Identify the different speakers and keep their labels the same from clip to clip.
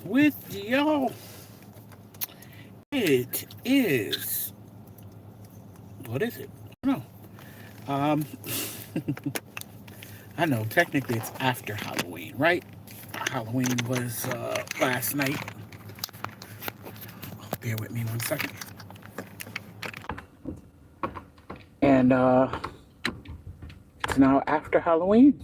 Speaker 1: with y'all. It is, what is it? No. Um, I know technically it's after Halloween, right? Halloween was last night. Bear with me 1 second. And it's now after Halloween.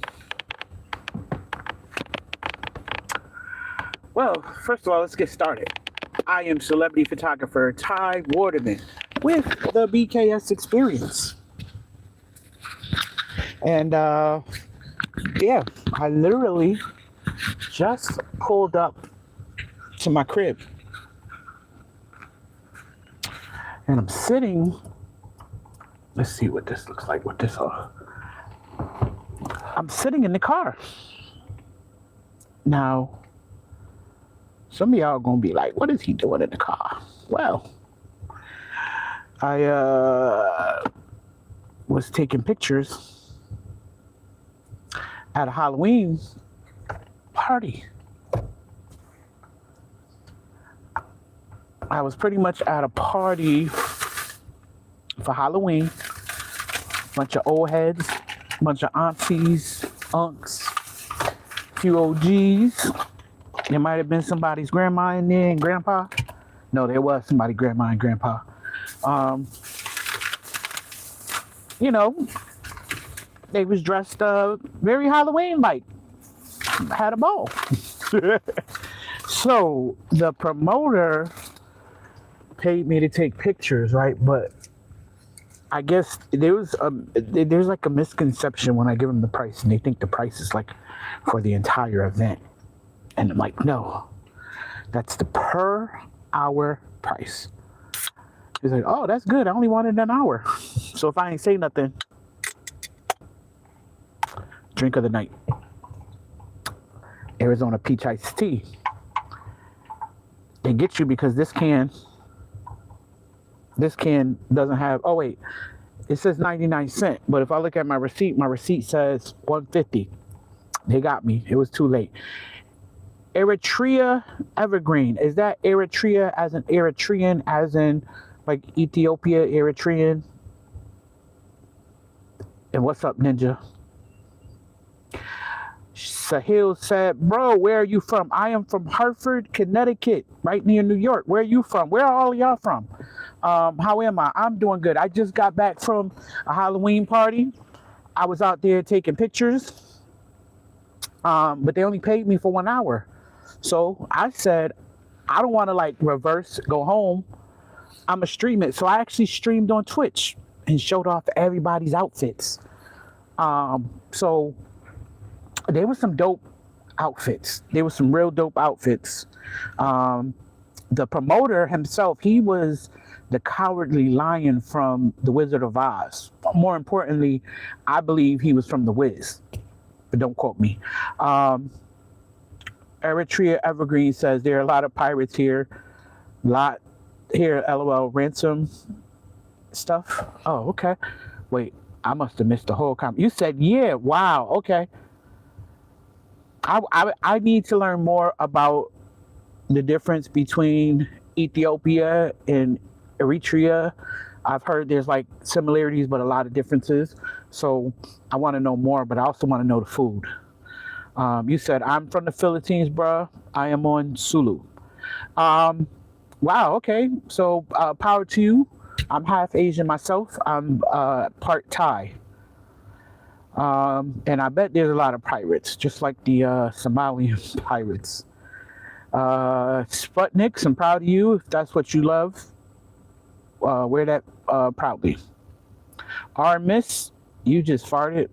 Speaker 1: Well, first of all, let's get started. I am celebrity photographer Ty Waterman with the BKS Experience. And yeah, I literally just pulled up to my crib. And I'm sitting, let's see what this looks like with this on. I'm sitting in the car. Now, some of y'all are gonna be like, what is he doing in the car? Well, I was taking pictures at a Halloween party. I was pretty much at a party for Halloween. Bunch of old heads, bunch of aunties, unks, few OGs. There might have been somebody's grandma in there and grandpa. No, there was somebody's grandma and grandpa. You know, they was dressed very Halloween-like. Had a ball. So the promoter paid me to take pictures, right? But I guess there's like a misconception when I give them the price, and they think the price is like for the entire event. And I'm like, no, that's the per hour price. He's like, oh, that's good. I only wanted an hour. So if I ain't say nothing, drink of the night. Arizona peach iced tea. They get you because this can doesn't have, oh wait, it says 99 cents. But if I look at my receipt says 150. They got me. It was too late. Eritrea Evergreen. Is that Eritrea as in Eritrean, as in like Ethiopia, Eritrean? And what's up, Ninja? Sahil said, bro, where are you from? I am from Hartford, Connecticut, right near New York. Where are you from? Where are all of y'all from? How am I? I'm doing good. I just got back from a Halloween party. I was out there taking pictures, but they only paid me for 1 hour. So I said, I don't want to like reverse, go home. I'm going to stream it. So I actually streamed on Twitch and showed off everybody's outfits. So there were some dope outfits. There were some real dope outfits. The promoter himself, he was the Cowardly Lion from The Wizard of Oz. More importantly, I believe he was from The Wiz, but don't quote me. Eritrea Evergreen says there are a lot of pirates here. Lot here, LOL, ransom stuff. Oh, okay. Wait, I must have missed the whole comment. You said, yeah, wow, okay. I need to learn more about the difference between Ethiopia and Eritrea. I've heard there's like similarities, but a lot of differences. So I want to know more, but I also want to know the food. You said, I'm from the Philippines, bruh. I am on Sulu. Wow, okay. So power to you. I'm half Asian myself. I'm part Thai. And I bet there's a lot of pirates, just like the Somalian pirates. Sputniks, I'm proud of you. If that's what you love, wear that proudly. Miss, you just farted.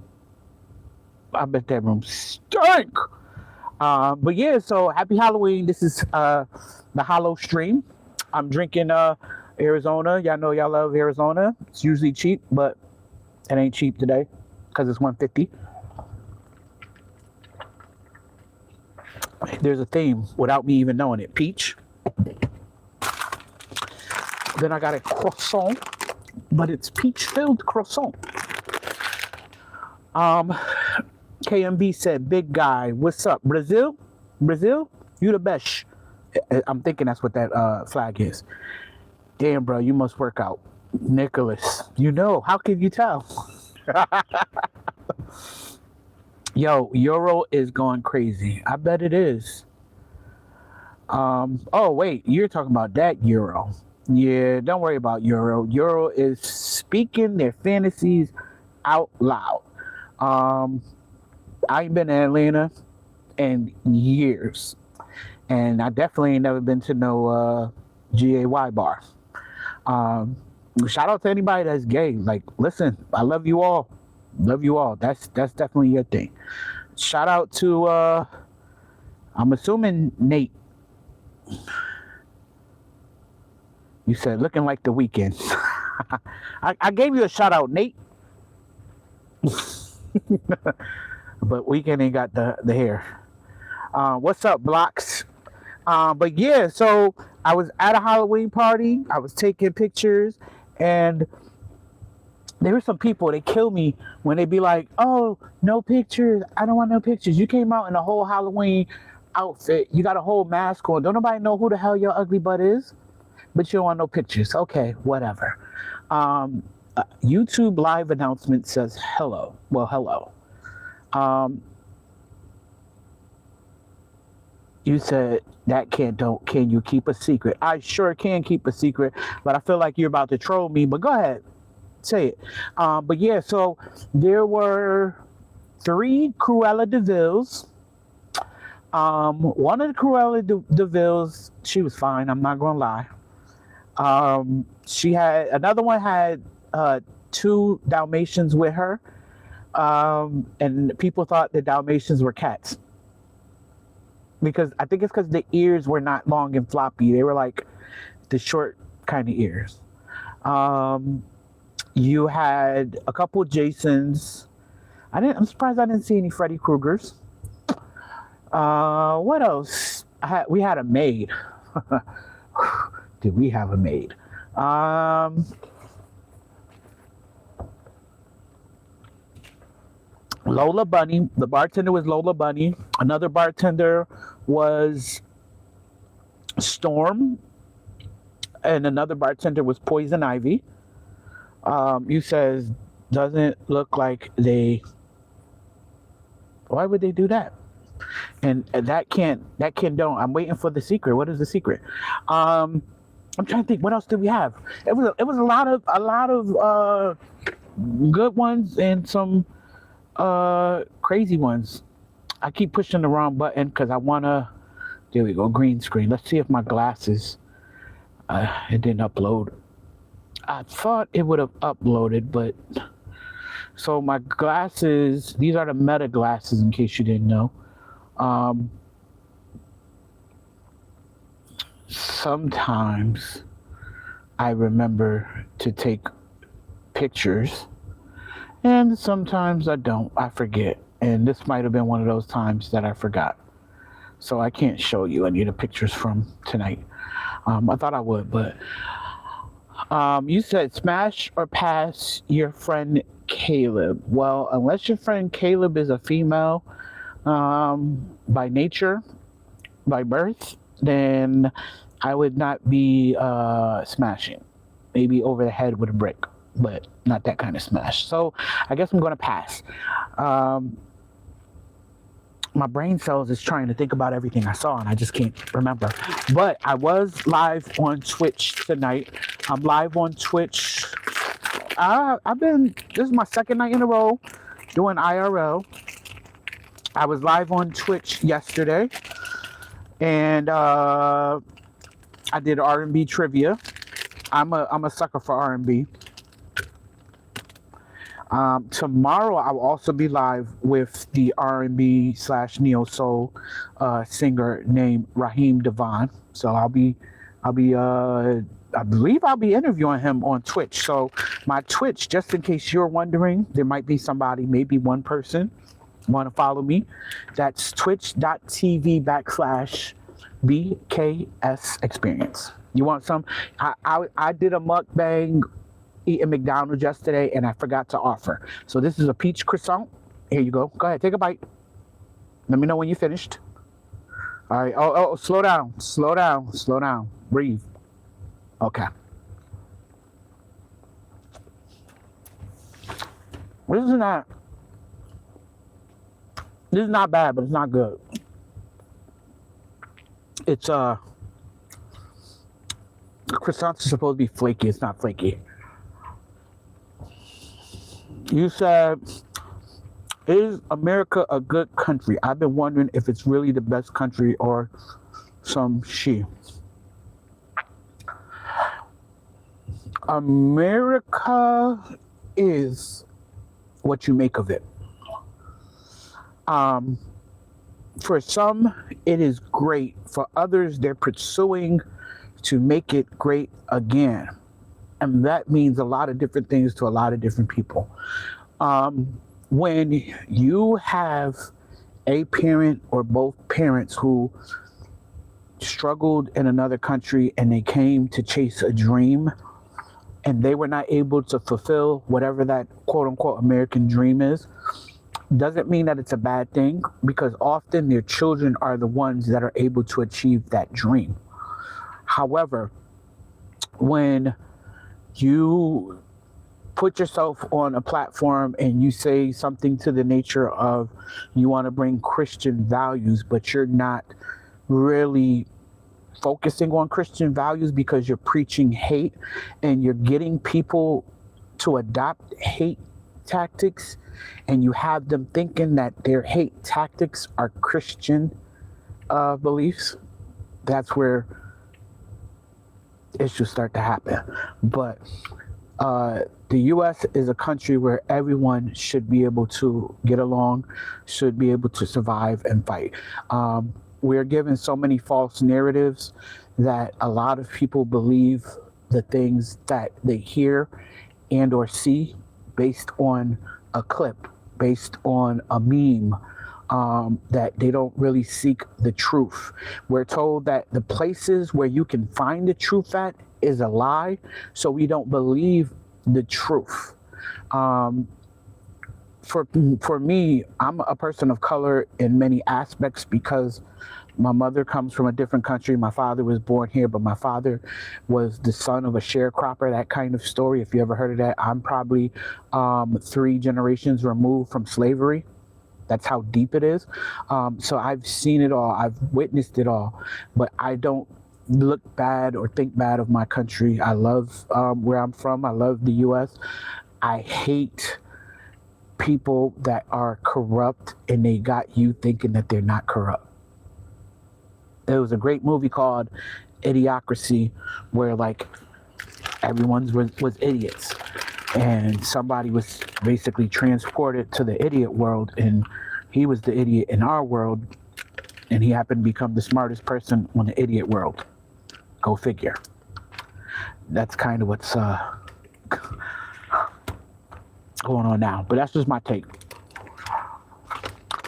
Speaker 1: I bet that room stank. But yeah, so happy Halloween. This is the Hallowstream. I'm drinking Arizona. Y'all know y'all love Arizona. It's usually cheap, but it ain't cheap today because it's $150. There's a theme without me even knowing it. Peach. Then I got a croissant, but it's peach-filled croissant. KMB said, big guy, what's up? Brazil? You the best. I'm thinking that's what that flag is. Damn, bro, you must work out. Nicholas, how can you tell? Yo, Euro is going crazy. I bet it is. Oh wait, you're talking about that Euro. Yeah, don't worry about Euro. Euro is speaking their fantasies out loud. Um, I ain't been to Atlanta in years, and I definitely ain't never been to no GAY bar. Um, Shout out to anybody that's gay. Like, listen, I love you all. Love you all. That's definitely your thing. Shout out to I'm assuming Nate. You said looking like the weekend. I gave you a shout out, Nate. But weekend ain't got the hair. What's up, Blocks? But yeah, so I was at a Halloween party. I was taking pictures, and there were some people that kill me when they be like, "Oh, no pictures. I don't want no pictures. You came out in a whole Halloween outfit. You got a whole mask on. Don't nobody know who the hell your ugly butt is, but you don't want no pictures. Okay, whatever." YouTube live announcement says hello. Well, hello. You said that can you keep a secret? I sure can keep a secret, but I feel like you're about to troll me. But go ahead, say it. But yeah, so there were 3 Cruella de Vil's. One of the Cruella de Vil's, she was fine. I'm not gonna lie. She had another one had 2 Dalmatians with her, and people thought the Dalmatians were cats. Because I think it's because the ears were not long and floppy. They were like the short kind of ears. You had a couple Jasons. I'm surprised I didn't see any Freddy Kruegers. What else? We had a maid. Did we have a maid? Lola Bunny. The bartender was Lola Bunny. Another bartender was Storm. And another bartender was Poison Ivy. You says, doesn't look like they... Why would they do that? And that don't. I'm waiting for the secret. What is the secret? I'm trying to think. What else did we have? It was a lot of good ones and some crazy ones. I keep pushing the wrong button because I wanna. There we go. Green screen. Let's see if my glasses. It didn't upload. I thought it would have uploaded, but so my glasses. These are the Meta glasses, in case you didn't know. Sometimes I remember to take pictures, and sometimes I don't. I forget. And this might have been one of those times that I forgot. So I can't show you any of the pictures from tonight. I thought I would, but you said smash or pass your friend Caleb. Well, unless your friend Caleb is a female by nature, by birth, then I would not be smashing. Maybe over the head with a brick, but not that kind of smash. So I guess I'm going to pass. My brain cells is trying to think about everything I saw, and I just can't remember. But I was live on Twitch tonight. I'm live on Twitch. This is my second night in a row doing IRL. I was live on Twitch yesterday, and I did R&B Trivia. I'm a sucker for R&B. Tomorrow I'll also be live with the R&B / neo soul singer named Raheem Devon. So I believe I'll be interviewing him on Twitch. So my Twitch, just in case you're wondering, there might be somebody, maybe one person want to follow me. That's twitch.tv / BKS Experience. You want some? I did a mukbang eating McDonald's yesterday, and I forgot to offer. So this is a peach croissant. Here you go. Go ahead, take a bite. Let me know when you're finished. All right. Oh, slow down. Slow down. Slow down. Breathe. Okay. This is not. This is not bad, but it's not good. It's croissants are supposed to be flaky. It's not flaky. You said, is America a good country? I've been wondering if it's really the best country or some she. America is what you make of it. For some, it is great. For others, they're pursuing to make it great again. And that means a lot of different things to a lot of different people. When you have a parent or both parents who struggled in another country and they came to chase a dream and they were not able to fulfill whatever that quote unquote American dream is, doesn't mean that it's a bad thing, because often their children are the ones that are able to achieve that dream. However, when you put yourself on a platform and you say something to the nature of you want to bring Christian values, but you're not really focusing on Christian values because you're preaching hate and you're getting people to adopt hate tactics, and you have them thinking that their hate tactics are Christian beliefs, that's where issues start to happen. But the U.S. is a country where everyone should be able to get along, should be able to survive and fight. We're given so many false narratives that a lot of people believe the things that they hear and or see based on a clip, based on a meme, that they don't really seek the truth. We're told that the places where you can find the truth at is a lie, so we don't believe the truth. For me, I'm a person of color in many aspects because my mother comes from a different country. My father was born here, but my father was the son of a sharecropper, that kind of story. If you ever heard of that, I'm probably 3 generations removed from slavery. That's how deep it is. So I've seen it all. I've witnessed it all. But I don't look bad or think bad of my country. I love where I'm from. I love the U.S. I hate people that are corrupt and they got you thinking that they're not corrupt. There was a great movie called Idiocracy where like everyone was idiots, and somebody was basically transported to the idiot world, and he was the idiot in our world, and he happened to become the smartest person on the idiot world. Go figure. That's kind of what's going on now, but that's just my take.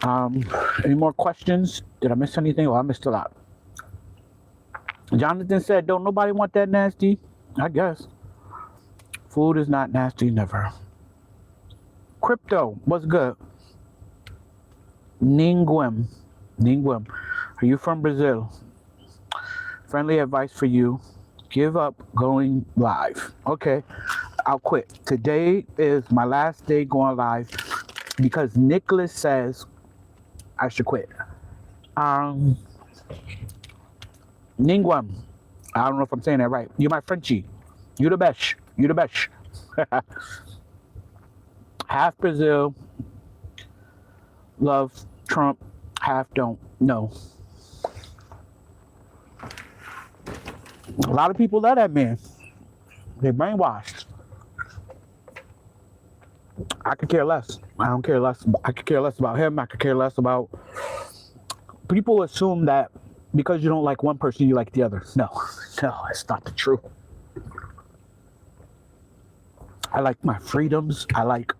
Speaker 1: Any more questions? Did I miss anything? Oh, I missed a lot. Jonathan said, don't nobody want that nasty? I guess. Food is not nasty, never. Crypto, what's good? Ningwem. Are you from Brazil? Friendly advice for you. Give up going live. Okay, I'll quit. Today is my last day going live because Nicholas says I should quit. Ningwem. I don't know if I'm saying that right. You're my Frenchie. You the best. You the best. Half Brazil. Love Trump. Half don't. No. A lot of people love that man. They're brainwashed. I could care less. I don't care less. I could care less about him. I could care less about... People assume that because you don't like one person, you like the other. No, it's not the truth. I like my freedoms. I like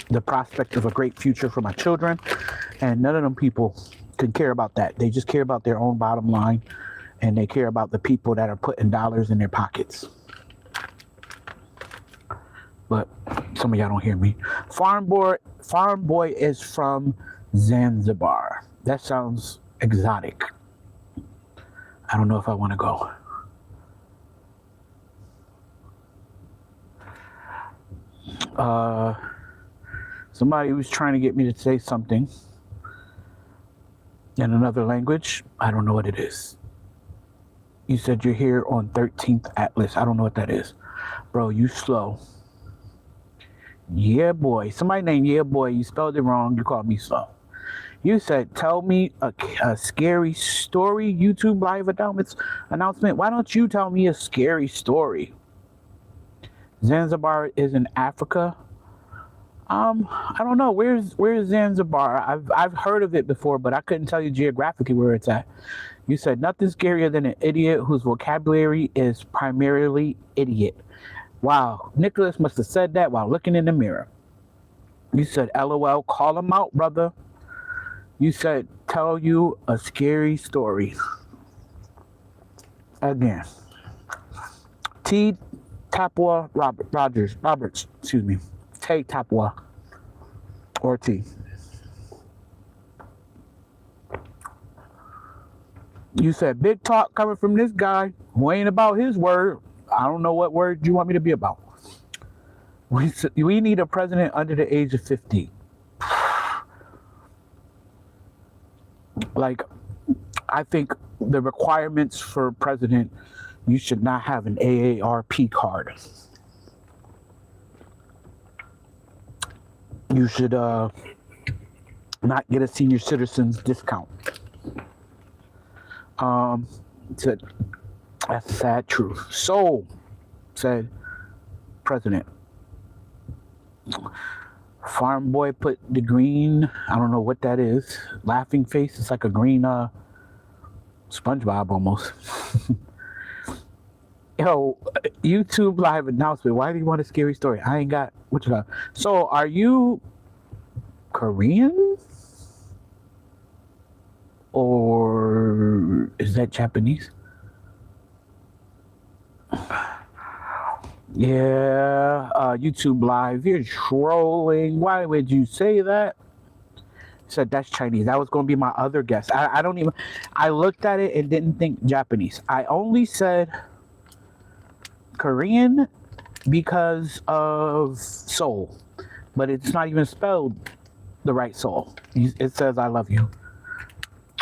Speaker 1: the prospect of a great future for my children. And none of them people can care about that. They just care about their own bottom line, and they care about the people that are putting dollars in their pockets. But some of y'all don't hear me. Farm Boy is from Zanzibar. That sounds exotic. I don't know if I want to go. Somebody was trying to get me to say something in another language. I don't know what it is. You said you're here on 13th Atlas. I don't know what that is. Bro, you slow. Yeah, boy. Somebody named Yeah, boy. You spelled it wrong. You called me slow. You said, tell me a scary story. YouTube live announcement. Why don't you tell me a scary story? Zanzibar is in Africa. I don't know. Where's Zanzibar? I've heard of it before, but I couldn't tell you geographically where it's at. You said nothing scarier than an idiot whose vocabulary is primarily idiot. Wow, Nicholas must have said that while looking in the mirror. You said, LOL, call him out, brother. You said, tell you a scary story. Again. T. Tapua Roberts, excuse me. Tay Tapua. Or T. You said, big talk coming from this guy who ain't about his word. I don't know what word you want me to be about. We need a president under the age of 50. Like, I think the requirements for president, you should not have an AARP card. You should not get a senior citizen's discount. Said, that's the sad truth. So, said president. Farm boy put the green, I don't know what that is. Laughing face, it's like a green SpongeBob almost. Yo, YouTube live announcement. Why do you want a scary story? I ain't got, what you got? So, are you Korean? Or is that Japanese? Yeah, YouTube live. You're trolling. Why would you say that? Said that's Chinese. That was going to be my other guess. I don't even. I looked at it and didn't think Japanese. I only said Korean because of Seoul, but it's not even spelled the right Seoul. It says I love you.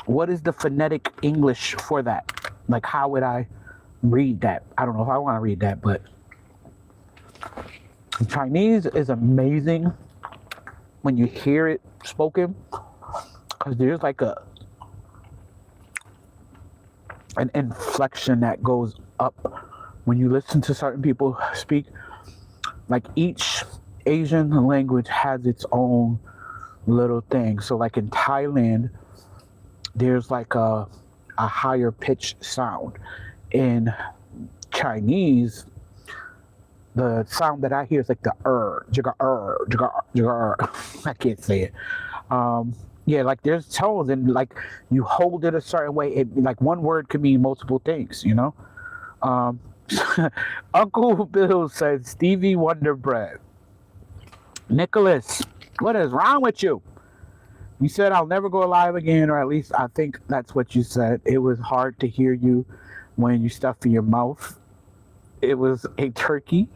Speaker 1: What is the phonetic English for that? Like, how would I read that? I don't know if I want to read that, but Chinese is amazing when you hear it spoken, because there's like an inflection that goes up when you listen to certain people speak. Like, each Asian language has its own little thing. So like in Thailand, there's like a higher pitched sound. In Chinese, the sound that I hear is like the jigga I can't say it. Yeah, like there's tones, and like you hold it a certain way. It, like one word could mean multiple things, you know. Uncle Bill said Stevie Wonder bread. Nicholas, what is wrong with you? You said I'll never go live again, or at least I think that's what you said. It was hard to hear you when you stuff in your mouth. It was a turkey.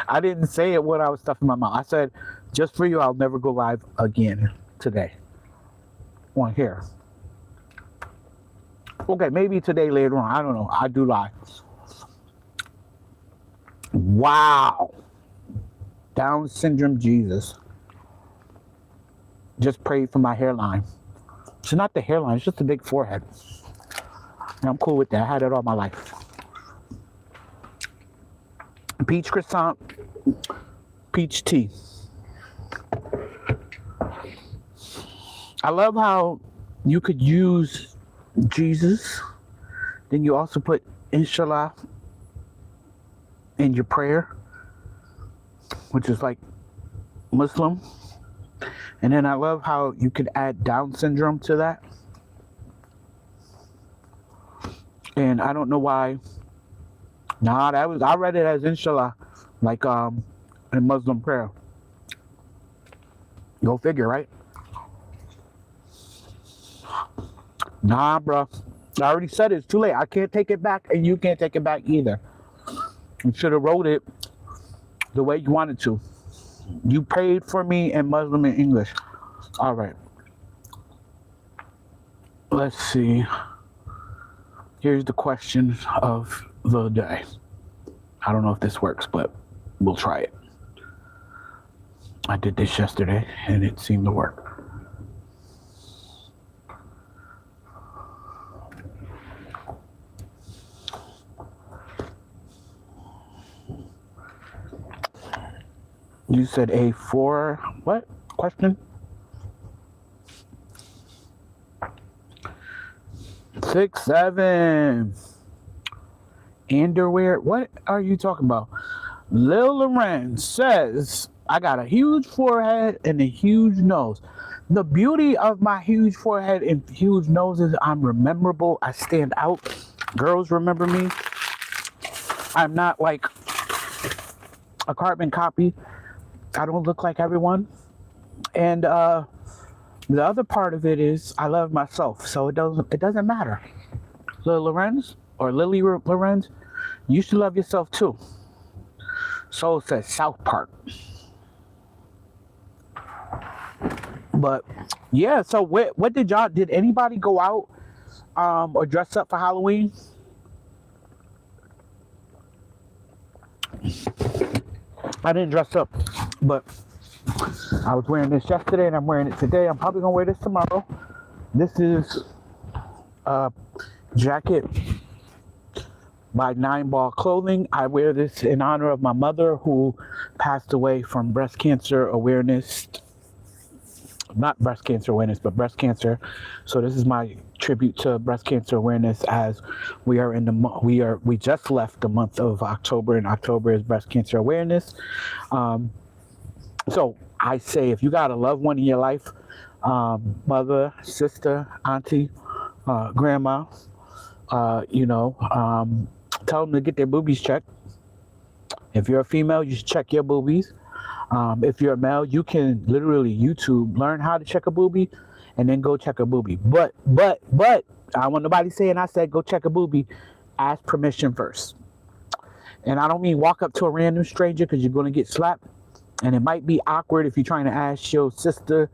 Speaker 1: I didn't say it when I was stuffing my mouth. I said, just for you, I'll never go live again today. On here. Okay, maybe today later on. I don't know. I do lie. Wow. Down syndrome Jesus. Just prayed for my hairline. It's not the hairline, it's just a big forehead. And I'm cool with that. I had it all my life. Peach croissant, peach tea. I love how you could use Jesus, then you also put Inshallah in your prayer, which is like Muslim. And then I love how you could add Down syndrome to that. And I don't know why. Nah, I read it as Inshallah, like in Muslim prayer. Go figure, right? Nah, bro. I already said it's too late. I can't take it back, and you can't take it back either. You should have wrote it the way you wanted to. You paid for me in Muslim and English. All right. Let's see. Here's the question of the day. I don't know if this works, but we'll try it. I did this yesterday, and it seemed to work. You said A4, what? Question? 6, 7. Underwear? What are you talking about? Lil Lorenz says, I got a huge forehead and a huge nose. The beauty of my huge forehead and huge nose is I'm rememberable. I stand out. Girls remember me. I'm not like a carbon copy. I don't look like everyone. And the other part of it is I love myself, so it doesn't matter. Lil Lorenz or Lily Lorenz, you should love yourself too. Soul says South Park. But yeah, so what did anybody go out or dress up for Halloween? I didn't dress up, but I was wearing this yesterday and I'm wearing it today. I'm probably gonna wear this tomorrow. This is a jacket by 9 Ball Clothing. I wear this in honor of my mother who passed away from breast cancer awareness. Not breast cancer awareness, but breast cancer. So this is my tribute to breast cancer awareness as we are in the we just left the month of October, and October is breast cancer awareness. So I say, if you got a loved one in your life, mother, sister, auntie, grandma, tell them to get their boobies checked. If you're a female, you should check your boobies. If you're a male, you can literally YouTube, learn how to check a boobie, and then go check a boobie. But, I don't want nobody saying I said go check a boobie. Ask permission first. And I don't mean walk up to a random stranger because you're going to get slapped. And it might be awkward if you're trying to ask your sister,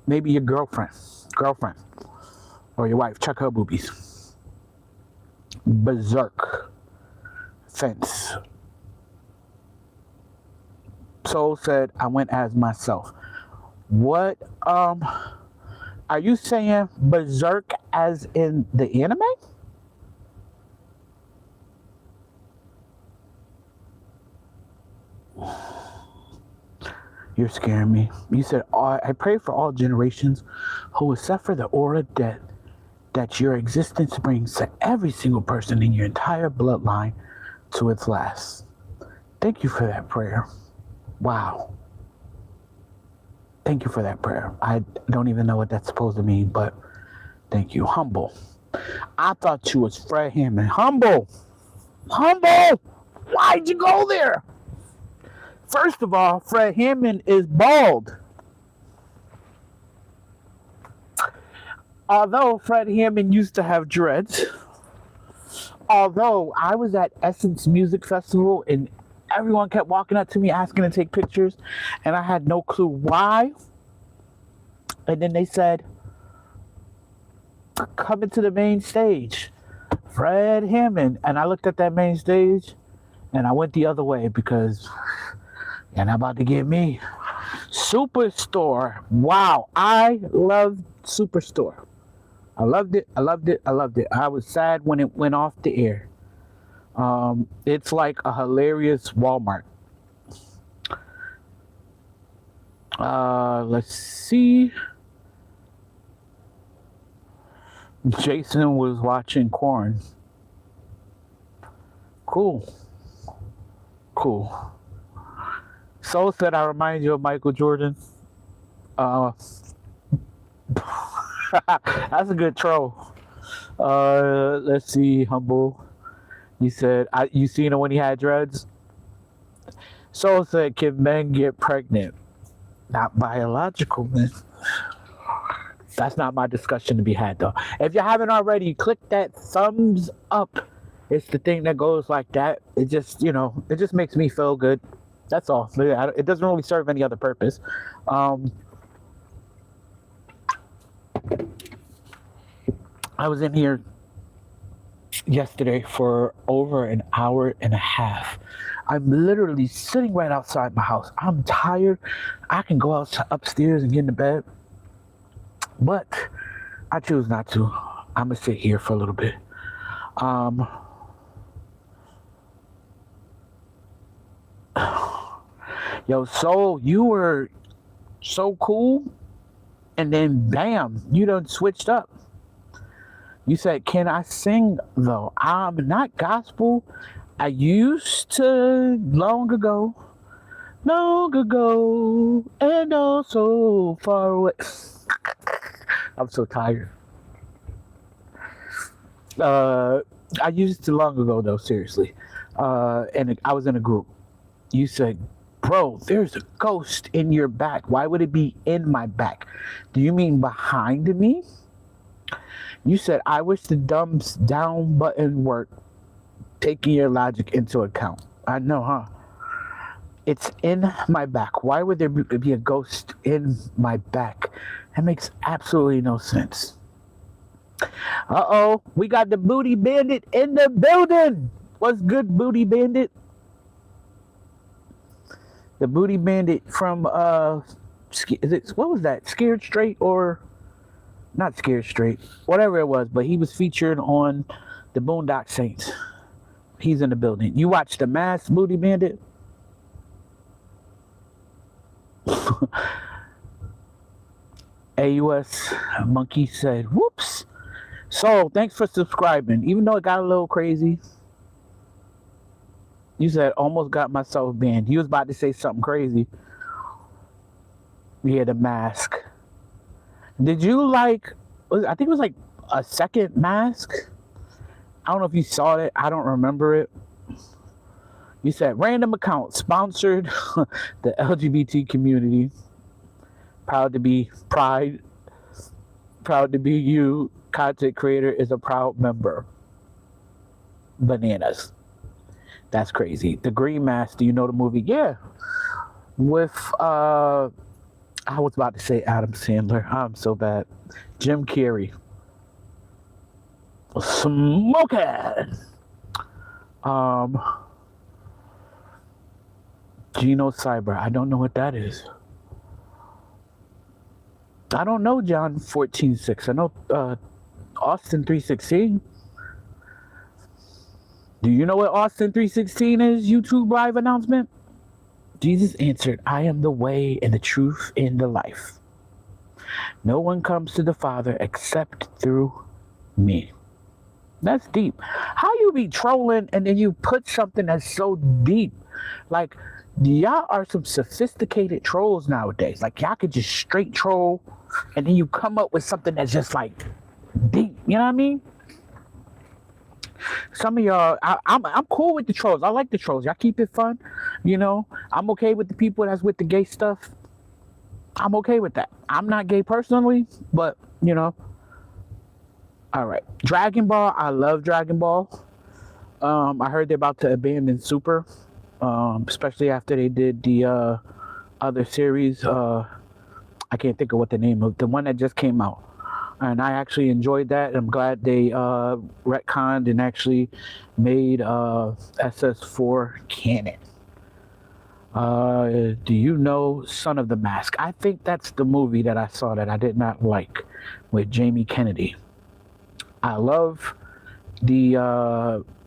Speaker 1: maybe your girlfriend, or your wife, check her boobies. Berserk. Fence. Soul said, I went as myself. What, are you saying berserk as in the anime? You're scaring me. You said, I pray for all generations who will suffer the aura death that your existence brings to every single person in your entire bloodline to its last. Thank you for that prayer. Wow. Thank you for that prayer. I don't even know what that's supposed to mean, but thank you. Humble. I thought you was Fred Hammond. Humble. Why'd you go there? First of all, Fred Hammond is bald. Although Fred Hammond used to have dreads. Although I was at Essence Music Festival and everyone kept walking up to me asking to take pictures, and I had no clue why. And then they said, coming to the main stage, Fred Hammond. And I looked at that main stage and I went the other way because you're not about to get me. Superstore. Wow. I loved Superstore. I loved it. I was sad when it went off the air. It's like a hilarious Walmart. Let's see. Jason was watching Corn. Cool. Soul said, I remind you of Michael Jordan. That's a good troll. Let's see, Humble. He said, you seen him when he had dreads? Soul said, can men get pregnant? Not biological men. That's not my discussion to be had, though. If you haven't already, click that thumbs up. It's the thing that goes like that. It just, it just makes me feel good. That's all. It doesn't really serve any other purpose. I was in here yesterday for over an hour and a half. I'm literally sitting right outside my house. I'm tired. I can go out upstairs and get into bed, but I choose not to. I'm gonna sit here for a little bit. Yo, so you were so cool, and then bam, you done switched up. You said, "Can I sing though?" I'm not gospel. I used to long ago, and also far away. I'm so tired. I used to long ago though, seriously. And I was in a group. You said, "Bro, there's a ghost in your back. Why would it be in my back? Do you mean behind me?" You said, "I wish the thumbs down button worked, taking your logic into account." I know, huh? It's in my back. Why would there be a ghost in my back? That makes absolutely no sense. Uh-oh, we got the Booty Bandit in the building. What's good, Booty Bandit? The Booty Bandit from, what was that? Scared Straight or... Not Scared Straight, whatever it was, but he was featured on the Boondock Saints. He's in the building. You watch The Masked, Booty Bandit? AUS Monkey said, "Whoops." So, thanks for subscribing. Even though it got a little crazy. You said, "Almost got myself banned." You was about to say something crazy. Yeah, The Mask. Did you I think it was like a second mask? I don't know if you saw it. I don't remember it. You said, "Random account sponsored the LGBT community. Proud to be you. Content creator is a proud member." Bananas. That's crazy. The Green Mask, do you know the movie? Yeah. With, I was about to say Adam Sandler. I'm so bad. Jim Carrey. Smoking. Geno Cyber. I don't know what that is. I don't know John 14:6. I know Austin 3:16. Do you know what Austin 3:16 is? YouTube live announcement. Jesus answered, "I am the way and the truth and the life. No one comes to the Father except through me." That's deep. How you be trolling and then you put something that's so deep? Like, y'all are some sophisticated trolls nowadays. Like, y'all could just straight troll and then you come up with something that's just like deep. You know what I mean? Some of y'all, I'm cool with the trolls. I like the trolls. Y'all keep it fun. I'm okay with the people that's with the gay stuff. I'm okay with that. I'm not gay personally, but all right. Dragon Ball. I love Dragon Ball. I heard they're about to abandon Super, especially after they did the other series. I can't think of what the name of the one that just came out. And I actually enjoyed that. I'm glad they retconned and actually made SS4 canon. Do you know Son of the Mask? I think that's the movie that I saw that I did not like with Jamie Kennedy. I love the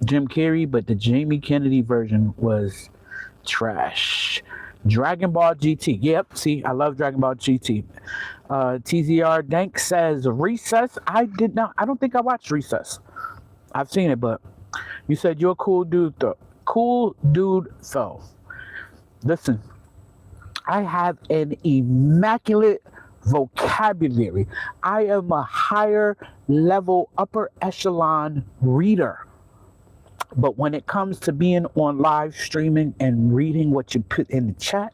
Speaker 1: Jim Carrey, but the Jamie Kennedy version was trash. Dragon Ball GT. Yep, see, I love Dragon Ball GT. TZR Dank says Recess. I don't think I watched Recess. I've seen it, but you said you're a cool dude though. Cool dude though. Listen, I have an immaculate vocabulary. I am a higher level, upper echelon reader. But when it comes to being on live streaming and reading what you put in the chat,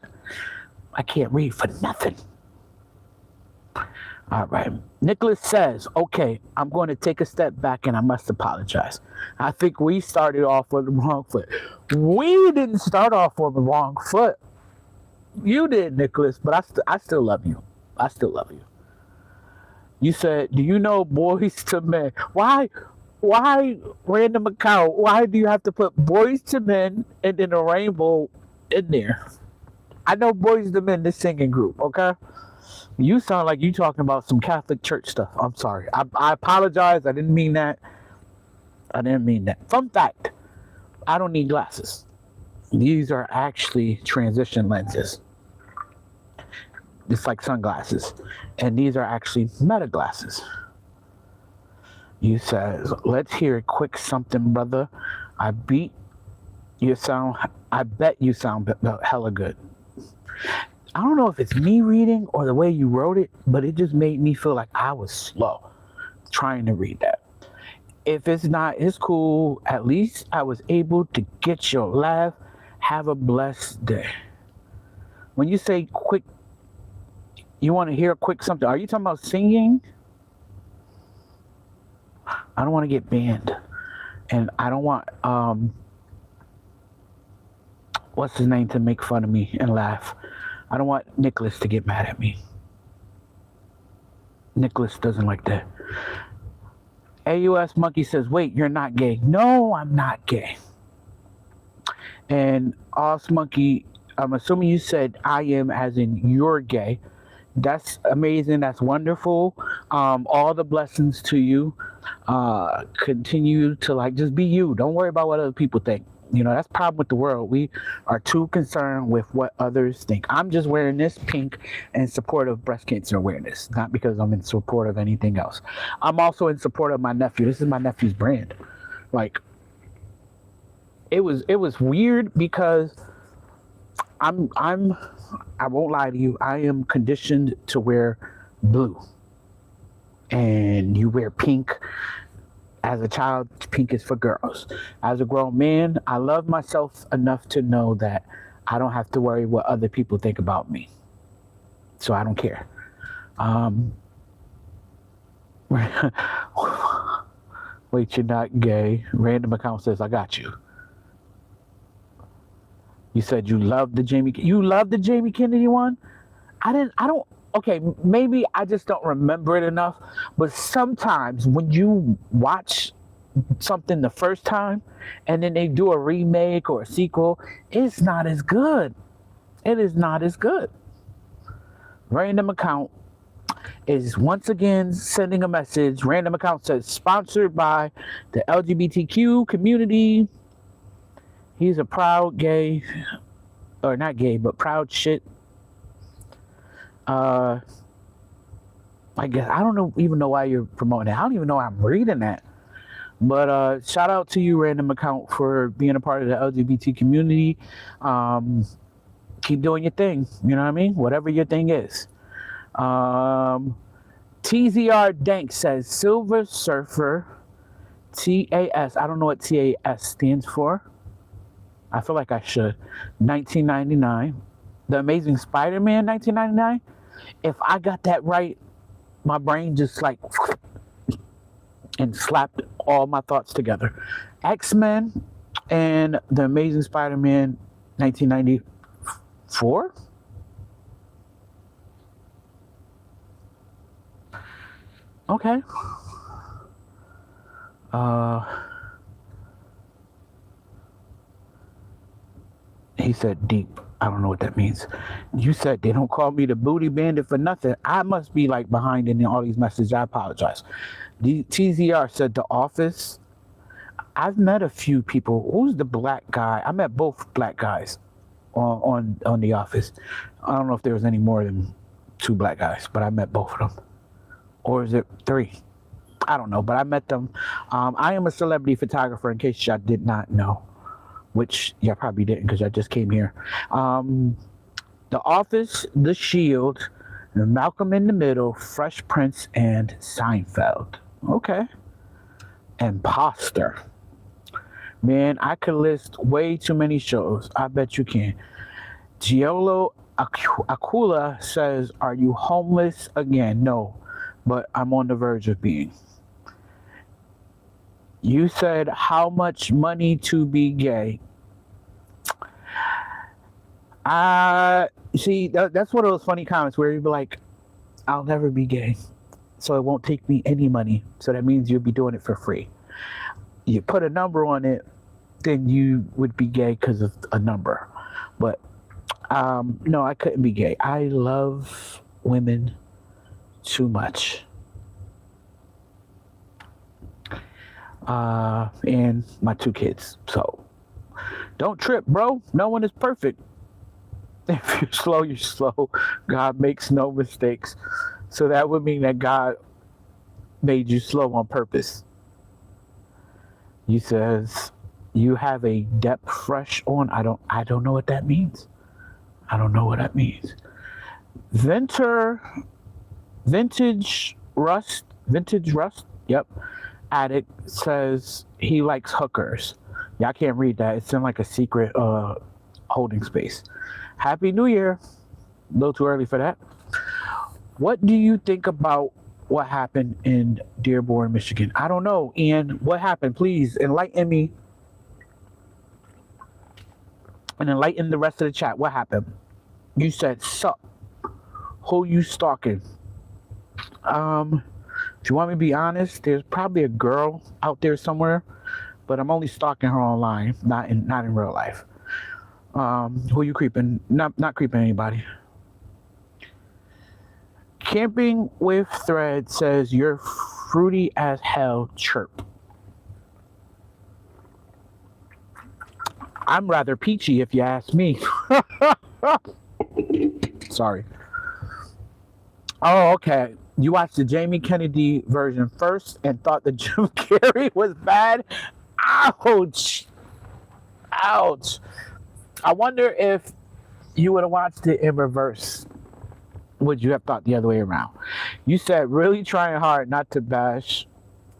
Speaker 1: I can't read for nothing. All right. Nicholas says, okay, I'm going to take a step back and I must apologize. I think we started off on the wrong foot. We didn't start off on the wrong foot. You did, Nicholas, but I still love you. I still love you. You said, do you know boys to men? Why, random account? Why do you have to put boys to men and then a rainbow in there? I know boys to men, this singing group, okay? You sound like you talking about some Catholic church stuff. I'm sorry. I apologize. I didn't mean that. I didn't mean that. Fun fact, I don't need glasses. These are actually transition lenses. It's like sunglasses. And these are actually meta glasses. You says, let's hear a quick something, brother. I bet you sound hella good. I don't know if it's me reading or the way you wrote it, but it just made me feel like I was slow trying to read that. If it's not, it's cool. At least I was able to get your laugh. Have a blessed day. When you say quick, you want to hear a quick something. Are you talking about singing? I don't want to get banned. And I don't want, what's his name to make fun of me and laugh. I don't want Nicholas to get mad at me. Nicholas doesn't like that. AUS Monkey says, wait, you're not gay. No, I'm not gay. And Os Monkey, I'm assuming you said I am as in you're gay. That's amazing. That's wonderful. All the blessings to you. Continue to just be you. Don't worry about what other people think. You know, that's the problem with the world. We are too concerned with what others think. I'm just wearing this pink in support of breast cancer awareness, not because I'm in support of anything else. I'm also in support of my nephew. This is my nephew's brand. It was weird because I won't lie to you. I am conditioned to wear blue, and you wear pink. As a child, pink is for girls. As a grown man, I love myself enough to know that I don't have to worry what other people think about me. So I don't care. Wait, you're not gay. Random account says, I got you. You said you love the Jamie Kennedy one? Okay, maybe I just don't remember it enough, but sometimes when you watch something the first time and then they do a remake or a sequel, it's not as good. It is not as good. Random account is once again sending a message. Random account says, sponsored by the LGBTQ community. He's a proud gay, or not gay, but proud shit. I guess I don't even know why you're promoting it. I don't even know why I'm reading that. But shout out to you, random account, for being a part of the LGBT community. Keep doing your thing. You know what I mean? Whatever your thing is. TZR Dank says Silver Surfer TAS. I don't know what TAS stands for. I feel like I should. 1999. The Amazing Spider-Man 1999. If I got that right, my brain just and slapped all my thoughts together. X-Men and The Amazing Spider-Man 1994. Okay. He said deep. I don't know what that means. You said they don't call me the booty bandit for nothing. I must be behind in all these messages. I apologize. The TZR said The Office. I've met a few people. Who's the black guy? I met both black guys on The Office. I don't know if there was any more than 2 black guys, but I met both of them. Or is it 3? I don't know, but I met them. I am a celebrity photographer, in case y'all did not know. Which y'all probably didn't because I just came here. The Office, The Shield, Malcolm in the Middle, Fresh Prince, and Seinfeld. Okay. Imposter. Man, I could list way too many shows. I bet you can. Giolo Akula says, are you homeless again? No. but I'm on the verge of being. You said how much money to be gay. See, that's one of those funny comments where you'd be like, I'll never be gay, so it won't take me any money. So that means you'll be doing it for free. You put a number on it, then you would be gay because of a number. But no, I couldn't be gay. I love women too much. And my 2 kids. So don't trip, bro. No one is perfect. If you're slow, you're slow. God makes no mistakes. So that would mean that God made you slow on purpose. You says you have a depth fresh on. I don't know what that means. I don't know what that means. Vintage rust. Yep. Addict says he likes hookers. Yeah, I can't read that. It's in like a secret holding space. Happy New Year. A little too early for that. What do you think about what happened in Dearborn, Michigan? I don't know, Ian. What happened? Please enlighten me. And enlighten the rest of the chat. What happened? You said, sup. Who you stalking? If you want me to be honest, there's probably a girl out there somewhere, but I'm only stalking her online, not in real life. Who you creeping? Not creeping anybody. Camping with Thread says you're fruity as hell. Chirp. I'm rather peachy if you ask me. Sorry. Oh, okay. You watched the Jamie Kennedy version first and thought the Jim Carrey was bad? Ouch. Ouch. I wonder if you would have watched it in reverse. Would you have thought the other way around? You said really trying hard not to bash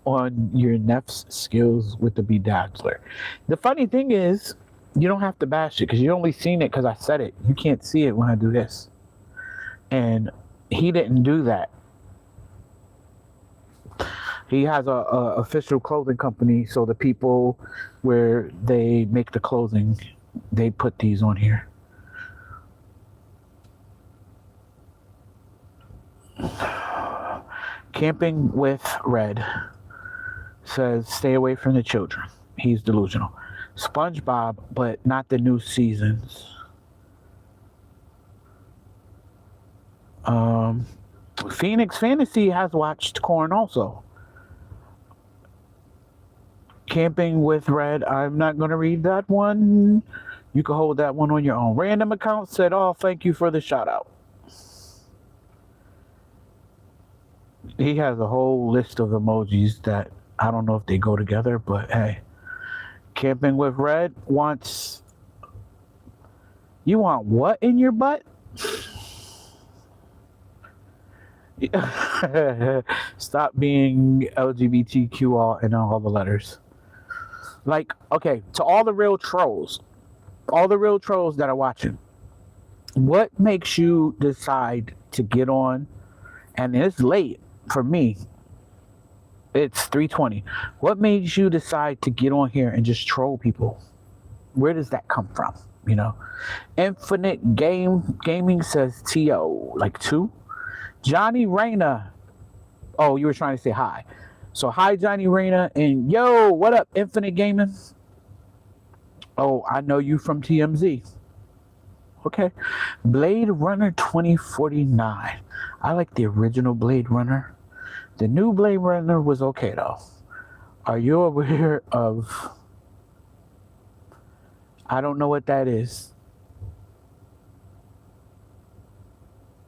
Speaker 1: on your neph's skills with the bedazzler. The funny thing is, you don't have to bash it because you only seen it because I said it. You can't see it when I do this. And he didn't do that. He has a official clothing company, so the people where they make the clothing, they put these on here. Camping with Red says stay away from the children. He's delusional. SpongeBob, but not the new seasons. Phoenix Fantasy has watched Corn also. Camping with Red, I'm not going to read that one. You can hold that one on your own. Random account said, oh, thank you for the shout out. He has a whole list of emojis that I don't know if they go together, but hey. Camping with Red wants... You want what in your butt? Stop being LGBTQ all in all the letters. Like, okay, to all the real trolls that are watching, what makes you decide to get on? And it's late for me. It's 3:20. What made you decide to get on here and just troll people? Where does that come from? You know, Infinite Gaming says TO like 2. Johnny Reyna. Oh, you were trying to say hi. So hi, Johnny Reyna, and yo, what up, Infinite Gaming? Oh, I know you from TMZ. Okay. Blade Runner 2049. I like the original Blade Runner. The new Blade Runner was okay, though. Are you aware of... I don't know what that is.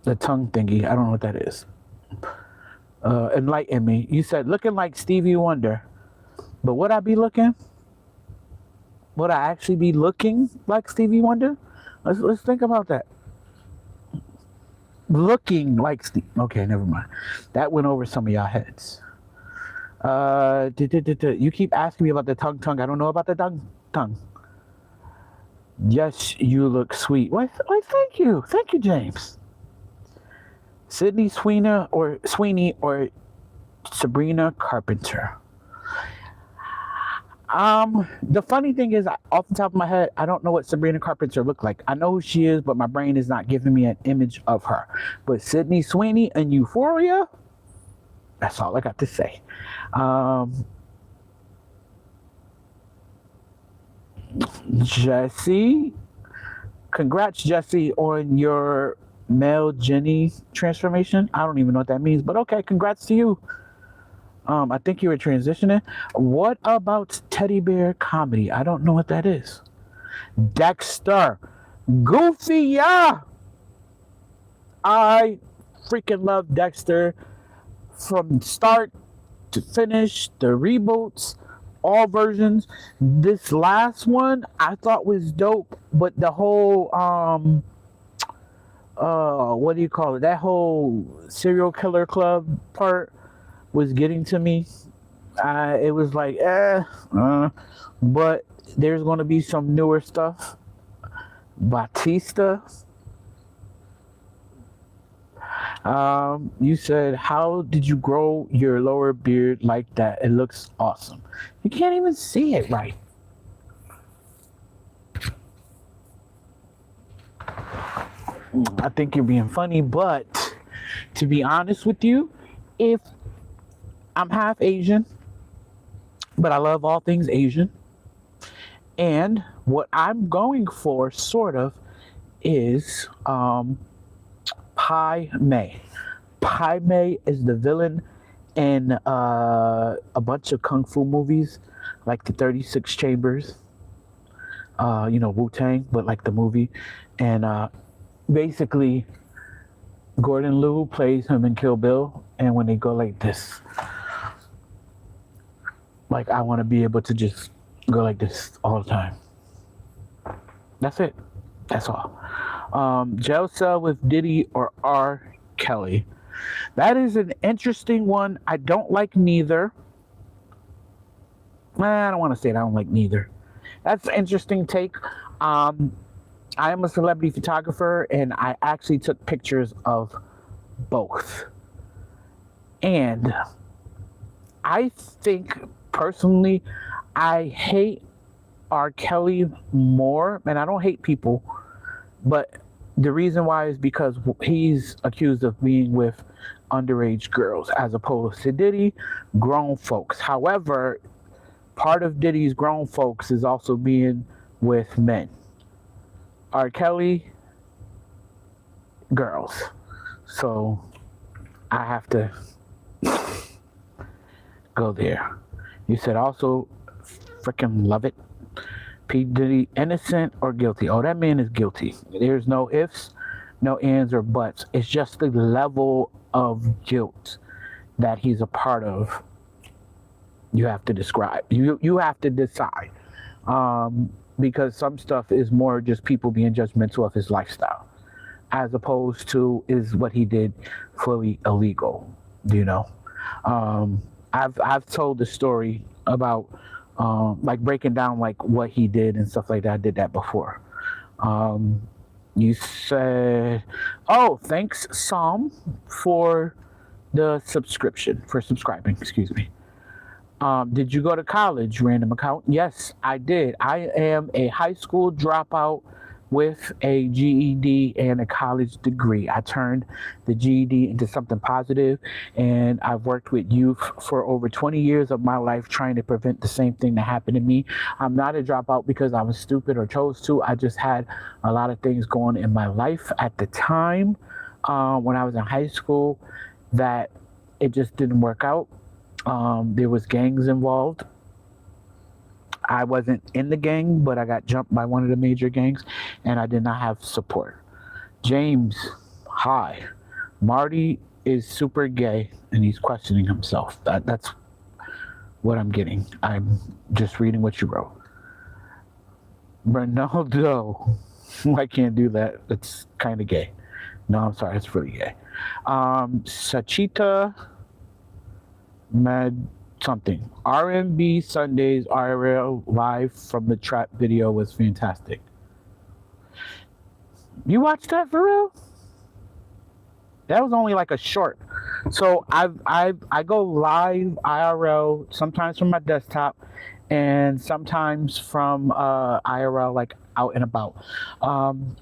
Speaker 1: The tongue thingy. I don't know what that is. Enlighten me. You said looking like Stevie Wonder. But would I be looking? Would I actually be looking like Stevie Wonder? Let's think about that. Looking like Steve. Okay, never mind. That went over some of y'all heads. You keep asking me about the tongue. I don't know about the tongue. Yes, you look sweet. Why, thank you. Thank you, James. Sydney Sweeney or Sabrina Carpenter. The funny thing is, off the top of my head, I don't know what Sabrina Carpenter looked like. I know who she is, but my brain is not giving me an image of her. But Sydney Sweeney and Euphoria, that's all I got to say. Jesse, congrats, Jesse, on your male Jenny transformation. I don't even know what that means, but okay, congrats to you. I think you were transitioning. What about teddy bear comedy? I don't know what that is. Dexter. Goofy, yeah. I freaking love Dexter from start to finish, the reboots, all versions. This last one I thought was dope, but the whole what do you call it? That whole serial killer club part was getting to me. It was like, but there's going to be some newer stuff. Batista. You said, how did you grow your lower beard like that? It looks awesome. You can't even see it right. I think you're being funny, but to be honest with you, if I'm half Asian, but I love all things Asian. And what I'm going for, sort of, is Pai Mei. Pai Mei is the villain in a bunch of kung fu movies, like the 36 Chambers, Wu-Tang, but like the movie. And basically, Gordon Liu plays him in Kill Bill, and when they go like this, like I want to be able to just go like this all the time. That's it. That's all. Jail cell with Diddy or R. Kelly. That is an interesting one. I don't like neither. I don't want to say it. I don't like neither. That's an interesting take. I am a celebrity photographer, and I actually took pictures of both. And I think, personally, I hate R. Kelly more, and I don't hate people, but the reason why is because he's accused of being with underage girls, as opposed to Diddy, grown folks. However, part of Diddy's grown folks is also being with men. R. Kelly, girls. So I have to go there. You said also freaking love it. P. Diddy, innocent or guilty? Oh, that man is guilty. There's no ifs, no ands or buts. It's just the level of guilt that he's a part of. You have to describe. You have to decide. Because some stuff is more just people being judgmental of his lifestyle, as opposed to is what he did fully illegal. I've told the story about like breaking down like what he did and stuff like that. I did that before. You said, oh, thanks Psalm for the subscribing, excuse me. Did you go to college, random account? Yes, I did. I am a high school dropout with a GED and a college degree. I turned the GED into something positive, and I've worked with youth for over 20 years of my life trying to prevent the same thing that happened to me. I'm not a dropout because I was stupid or chose to. I just had a lot of things going in my life at the time when I was in high school that it just didn't work out. There was gangs involved. I wasn't in the gang, but I got jumped by one of the major gangs, and I did not have support. James, hi. Marty is super gay, and he's questioning himself. That's what I'm getting. I'm just reading what you wrote. Ronaldo. I can't do that. That's kind of gay. No, I'm sorry. It's really gay. Sachita Mad something. R&B Sundays IRL live from the trap video was fantastic. You watched that for real? That was only like a short. So I go live IRL sometimes from my desktop, and sometimes from IRL like out and about. And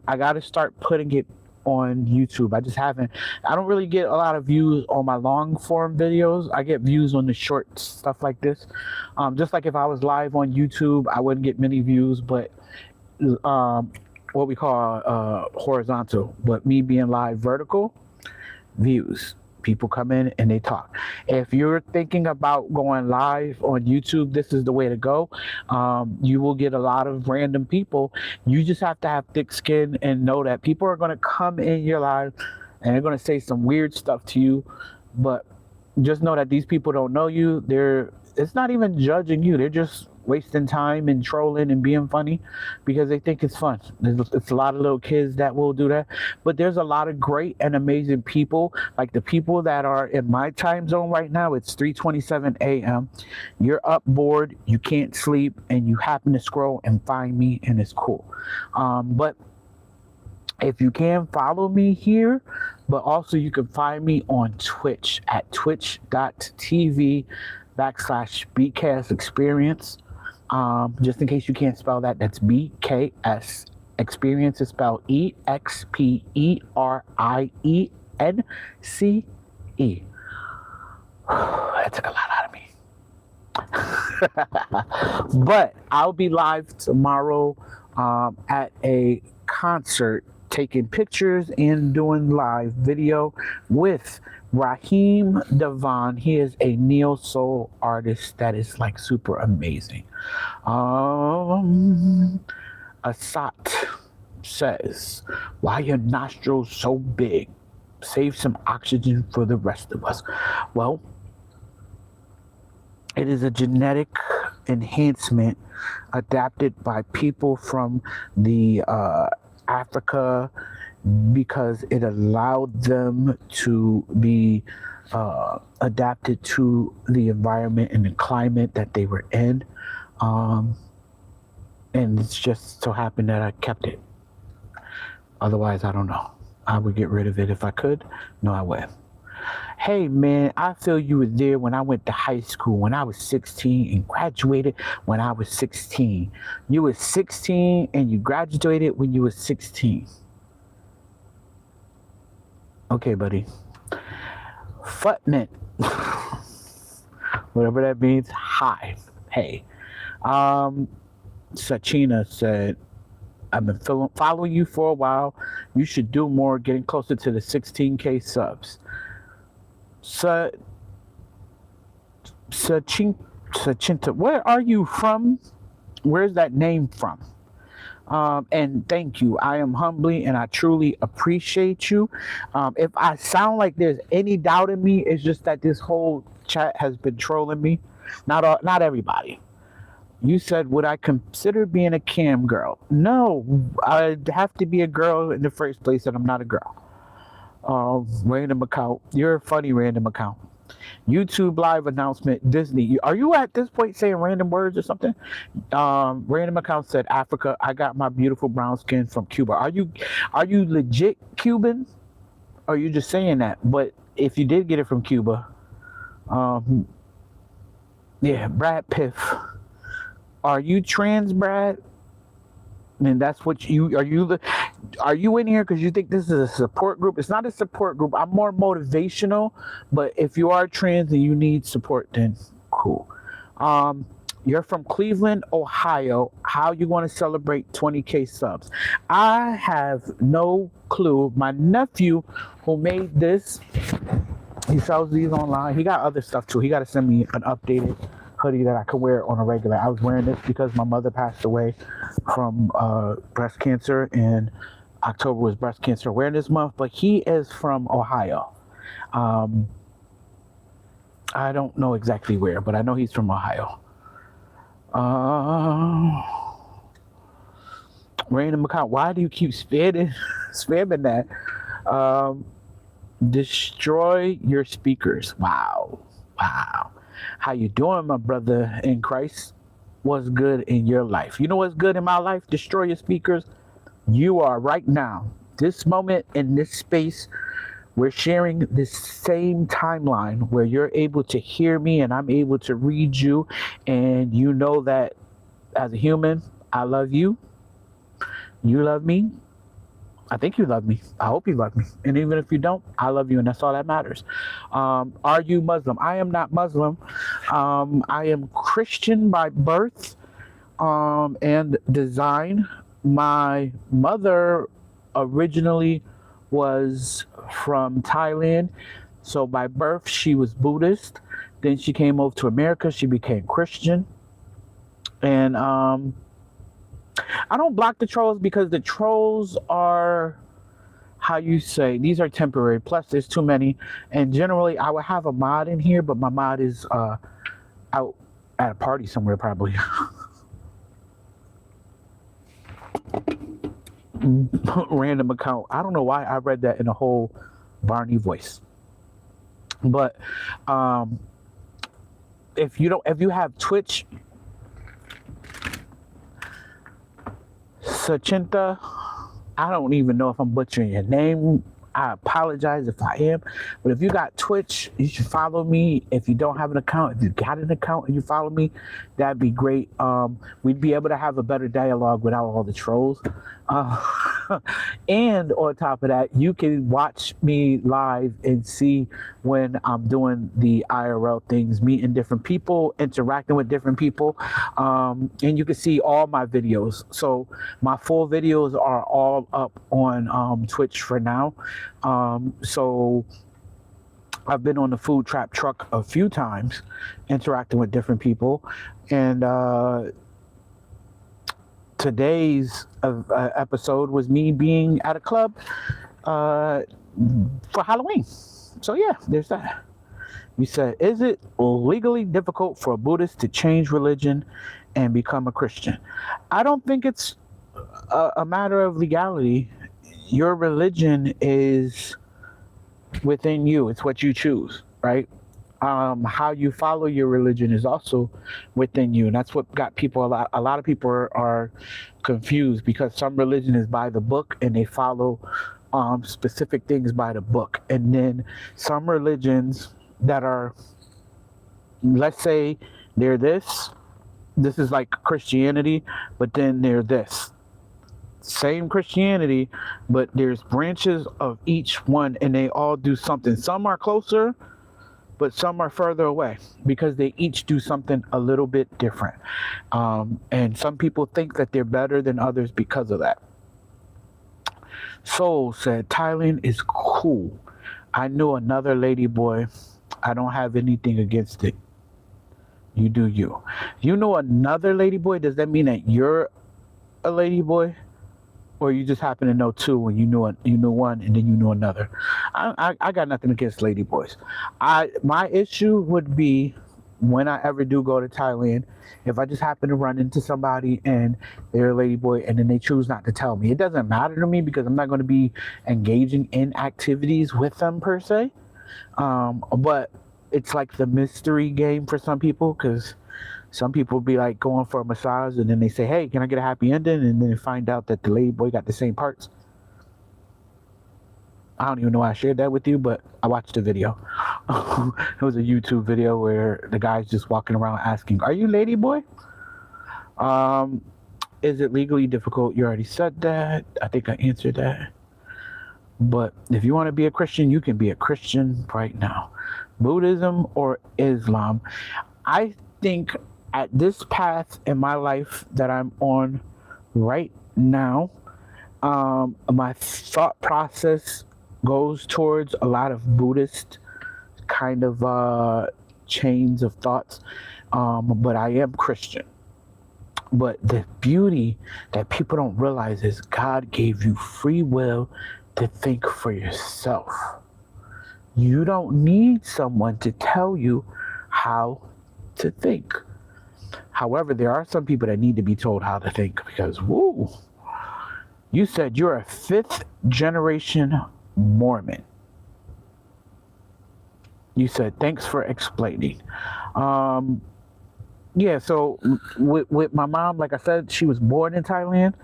Speaker 1: I got to start putting it on YouTube. I just haven't. I don't really get a lot of views on my long form videos. I get views on the short stuff like this. Just like if I was live on YouTube, I wouldn't get many views, but what we call horizontal. But me being live vertical, views. People come in and they talk. If you're thinking about going live on YouTube, this is the way to go. You will get a lot of random people. You just have to have thick skin and know that people are going to come in your live and they're going to say some weird stuff to you. But just know that these people don't know you. It's not even judging you. They're just wasting time and trolling and being funny because they think it's fun. It's a lot of little kids that will do that, but there's a lot of great and amazing people, like the people that are in my time zone right now. It's 3:27 a.m. You're up bored, you can't sleep, and you happen to scroll and find me, and it's cool. But if you can follow me here, but also you can find me on Twitch at twitch.tv/BKS Experience. Just in case you can't spell that, that's BKS Experience is spelled EXPERIENCE. That took a lot out of me. But I'll be live tomorrow at a concert, taking pictures and doing live video with Raheem Devon. He is a neo soul artist that is like super amazing. Asat says, why your nostrils so big? Save some oxygen for the rest of us. Well, it is a genetic enhancement adapted by people from the Africa, because it allowed them to be adapted to the environment and the climate that they were in. And it's just so happened that I kept it. Otherwise, I don't know. I would get rid of it if I could. No, I wouldn't. Hey, man, I feel you were there when I went to high school when I was 16 and graduated when I was 16. You were 16 and you graduated when you were 16. Okay, buddy. Futment. Whatever that means. Hi. Hey. Sachina said, I've been following you for a while. You should do more, getting closer to the 16K subs. Sachinta, where are you from? Where's that name from? And thank you. I am humbly and I truly appreciate you. If I sound like there's any doubt in me, it's just that this whole chat has been trolling me. Not everybody. You said, would I consider being a cam girl? No, I'd have to be a girl in the first place, and I'm not a girl. Random account. You're a funny random account. YouTube live announcement, Disney. Are you at this point saying random words or something? Random account said, Africa, I got my beautiful brown skin from Cuba. Are you legit Cuban? Or are you just saying that? But if you did get it from Cuba, yeah, Brad Piff. Are you trans, Brad? And that's what are you in here because you think this is a support group? It's not a support group. I'm more motivational, but if you are trans and you need support, then cool. You're from Cleveland, Ohio. How you want to celebrate 20K subs? I have no clue. My nephew who made this, he sells these online. He got other stuff too. He got to send me an updated hoodie that I could wear on a regular. I was wearing this because my mother passed away from breast cancer, and October was Breast Cancer Awareness Month, but he is from Ohio. I don't know exactly where, but I know he's from Ohio. Random account. Why do you keep spamming that? Destroy your speakers. Wow. How you doing, my brother in Christ? What's good in your life? You know what's good in my life? Destroy your speakers. You are right now, this moment in this space, we're sharing this same timeline where you're able to hear me and I'm able to read you, and you know that as a human, I love you, you love me. I think you love me. I hope you love me. And even if you don't, I love you, and that's all that matters. Are you Muslim? I am not Muslim. I am Christian by birth and design. My mother originally was from Thailand. So by birth, she was Buddhist. Then she came over to America. She became Christian. And I don't block the trolls because the trolls are, how you say, these are temporary. Plus, there's too many. And generally, I would have a mod in here, but my mod is out at a party somewhere probably. Random account. I don't know why I read that in a whole Barney voice. But if you have Twitch, Sachinta, I don't even know if I'm butchering your name. I apologize if I am. But if you got Twitch, you should follow me. If you don't have an account, if you got an account and you follow me, that'd be great. We'd be able to have a better dialogue without all the trolls. And on top of that, you can watch me live and see when I'm doing the IRL things, meeting different people, interacting with different people. And you can see all my videos. So my full videos are all up on Twitch for now. So I've been on the food trap truck a few times, interacting with different people. And today's episode was me being at a club for Halloween. So yeah, there's that. You said, is it legally difficult for a Buddhist to change religion and become a Christian? I don't think it's a matter of legality. Your religion is within you. It's what you choose, right? How you follow your religion is also within you, and that's what got people a lot of people are confused, because some religion is by the book and they follow specific things by the book, and then some religions that are, let's say they're this is like Christianity, but then they're this same Christianity, but there's branches of each one and they all do something. Some are closer, but some are further away because they each do something a little bit different. And some people think that they're better than others because of that. Soul said, Thailand is cool. I knew another lady boy. I don't have anything against it. You do you. You know another lady boy? Does that mean that you're a lady boy? Or you just happen to know two, and you knew one, and then you knew another. I got nothing against ladyboys. My issue would be when I ever do go to Thailand, if I just happen to run into somebody and they're a ladyboy, and then they choose not to tell me. It doesn't matter to me because I'm not going to be engaging in activities with them per se. But it's like the mystery game for some people, because some people be like going for a massage and then they say, hey, can I get a happy ending? And then they find out that the lady boy got the same parts. I don't even know why I shared that with you, but I watched the video. It was a YouTube video where the guy's just walking around asking, are you lady boy? Is it legally difficult? You already said that. I think I answered that. But if you want to be a Christian, you can be a Christian right now. Buddhism or Islam. I think at this path in my life that I'm on right now, my thought process goes towards a lot of Buddhist kind of chains of thoughts, but I am Christian. But the beauty that people don't realize is God gave you free will to think for yourself. You don't need someone to tell you how to think. However, there are some people that need to be told how to think, because, woo, you said you're a 5th generation Mormon. You said, thanks for explaining. Yeah, so with my mom, like I said, she was born in Thailand.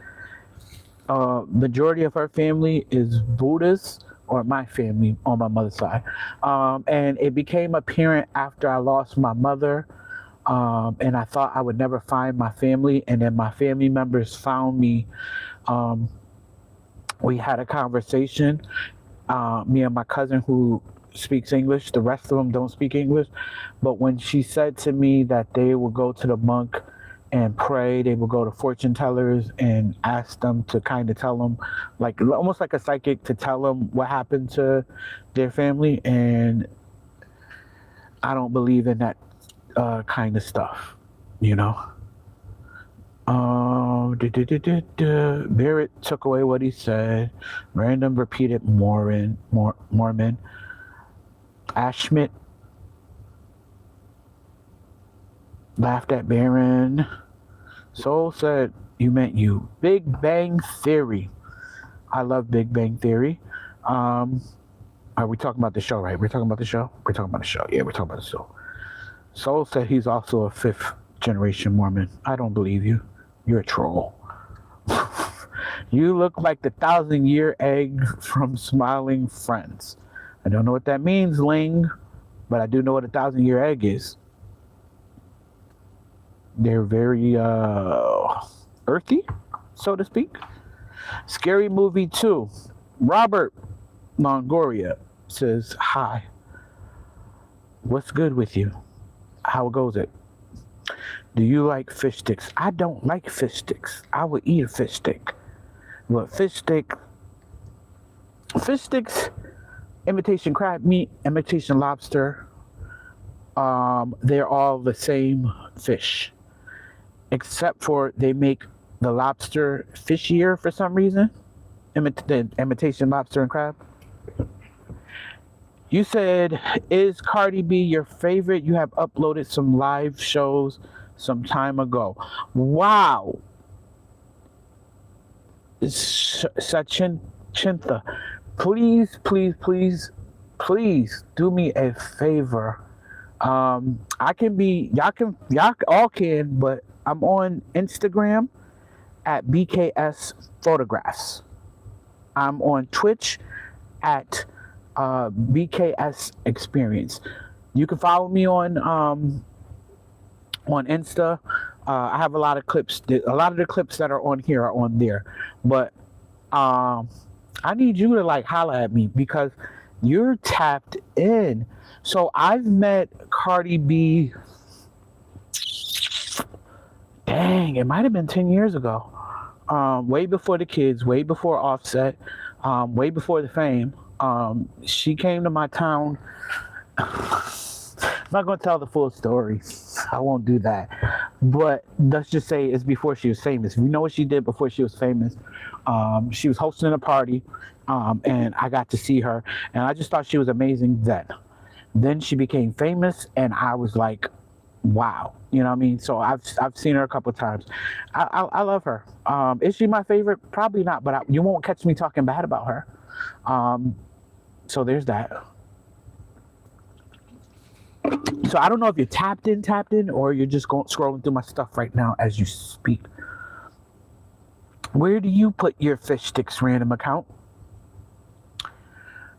Speaker 1: Majority of her family is Buddhist or my family on my mother's side. And it became apparent after I lost my mother, and I thought I would never find my family. And then my family members found me. Um, we had a conversation, me and my cousin who speaks English. The rest of them don't speak English. But when she said to me that they would go to the monk and pray, they would go to fortune tellers and ask them to kind of tell them, like almost like a psychic, to tell them what happened to their family. And I don't believe in that kind of stuff, you know. Barrett took away what he said. Random repeated Mormon. Ashmit laughed at Baron. Soul said, you meant you. Big Bang Theory. I love Big Bang Theory. Are we talking about the show, right? We're talking about the show? We're talking about the show. Yeah, we're talking about the show. Soul said he's also a 5th generation Mormon. I don't believe you. You're a troll. You look like the 1,000-year egg from Smiling Friends. I don't know what that means, Ling, but I do know what a 1,000-year egg is. They're very earthy, so to speak. Scary Movie 2. Robert Longoria says, hi. What's good with you? How goes it? Do you like fish sticks? I don't like fish sticks. I would eat a fish stick. But fish sticks, imitation crab meat, imitation lobster, they're all the same fish. Except for they make the lobster fishier for some reason. The imitation lobster and crab. You said, is Cardi B your favorite? You have uploaded some live shows some time ago. Wow. Sachinta, please do me a favor. I can be, y'all all can, but I'm on Instagram at BKS Photographs. I'm on Twitch at BKS Experience. You can follow me on Insta. I have a lot of clips. A lot of the clips that are on here are on there. But I need you to like holler at me because you're tapped in. So I've met Cardi B. Dang, it might have been 10 years ago. Way before the kids, way before Offset, way before the fame. She came to my town. I'm not going to tell the full story. I won't do that. But let's just say it's before she was famous. You know what she did before she was famous? She was hosting a party, and I got to see her. And I just thought she was amazing then. Then she became famous, and I was like, wow. You know what I mean? So I've seen her a couple of times. I love her. Is she my favorite? Probably not, but you won't catch me talking bad about her. So there's that. So I don't know if you're tapped in, or you're just scrolling through my stuff right now as you speak. Where do you put your fish sticks random account?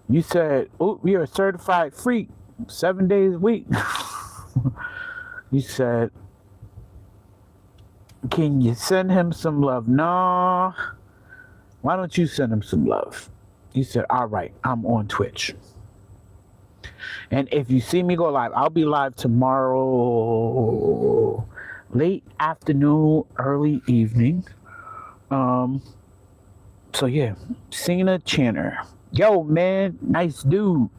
Speaker 1: You said, oh, you're a certified freak, 7 days a week. You said, can you send him some love? No. Why don't you send him some love? You said, all right, I'm on Twitch. And if you see me go live, I'll be live tomorrow, late afternoon, early evening. So yeah, Cena Channer. Yo, man, nice dude.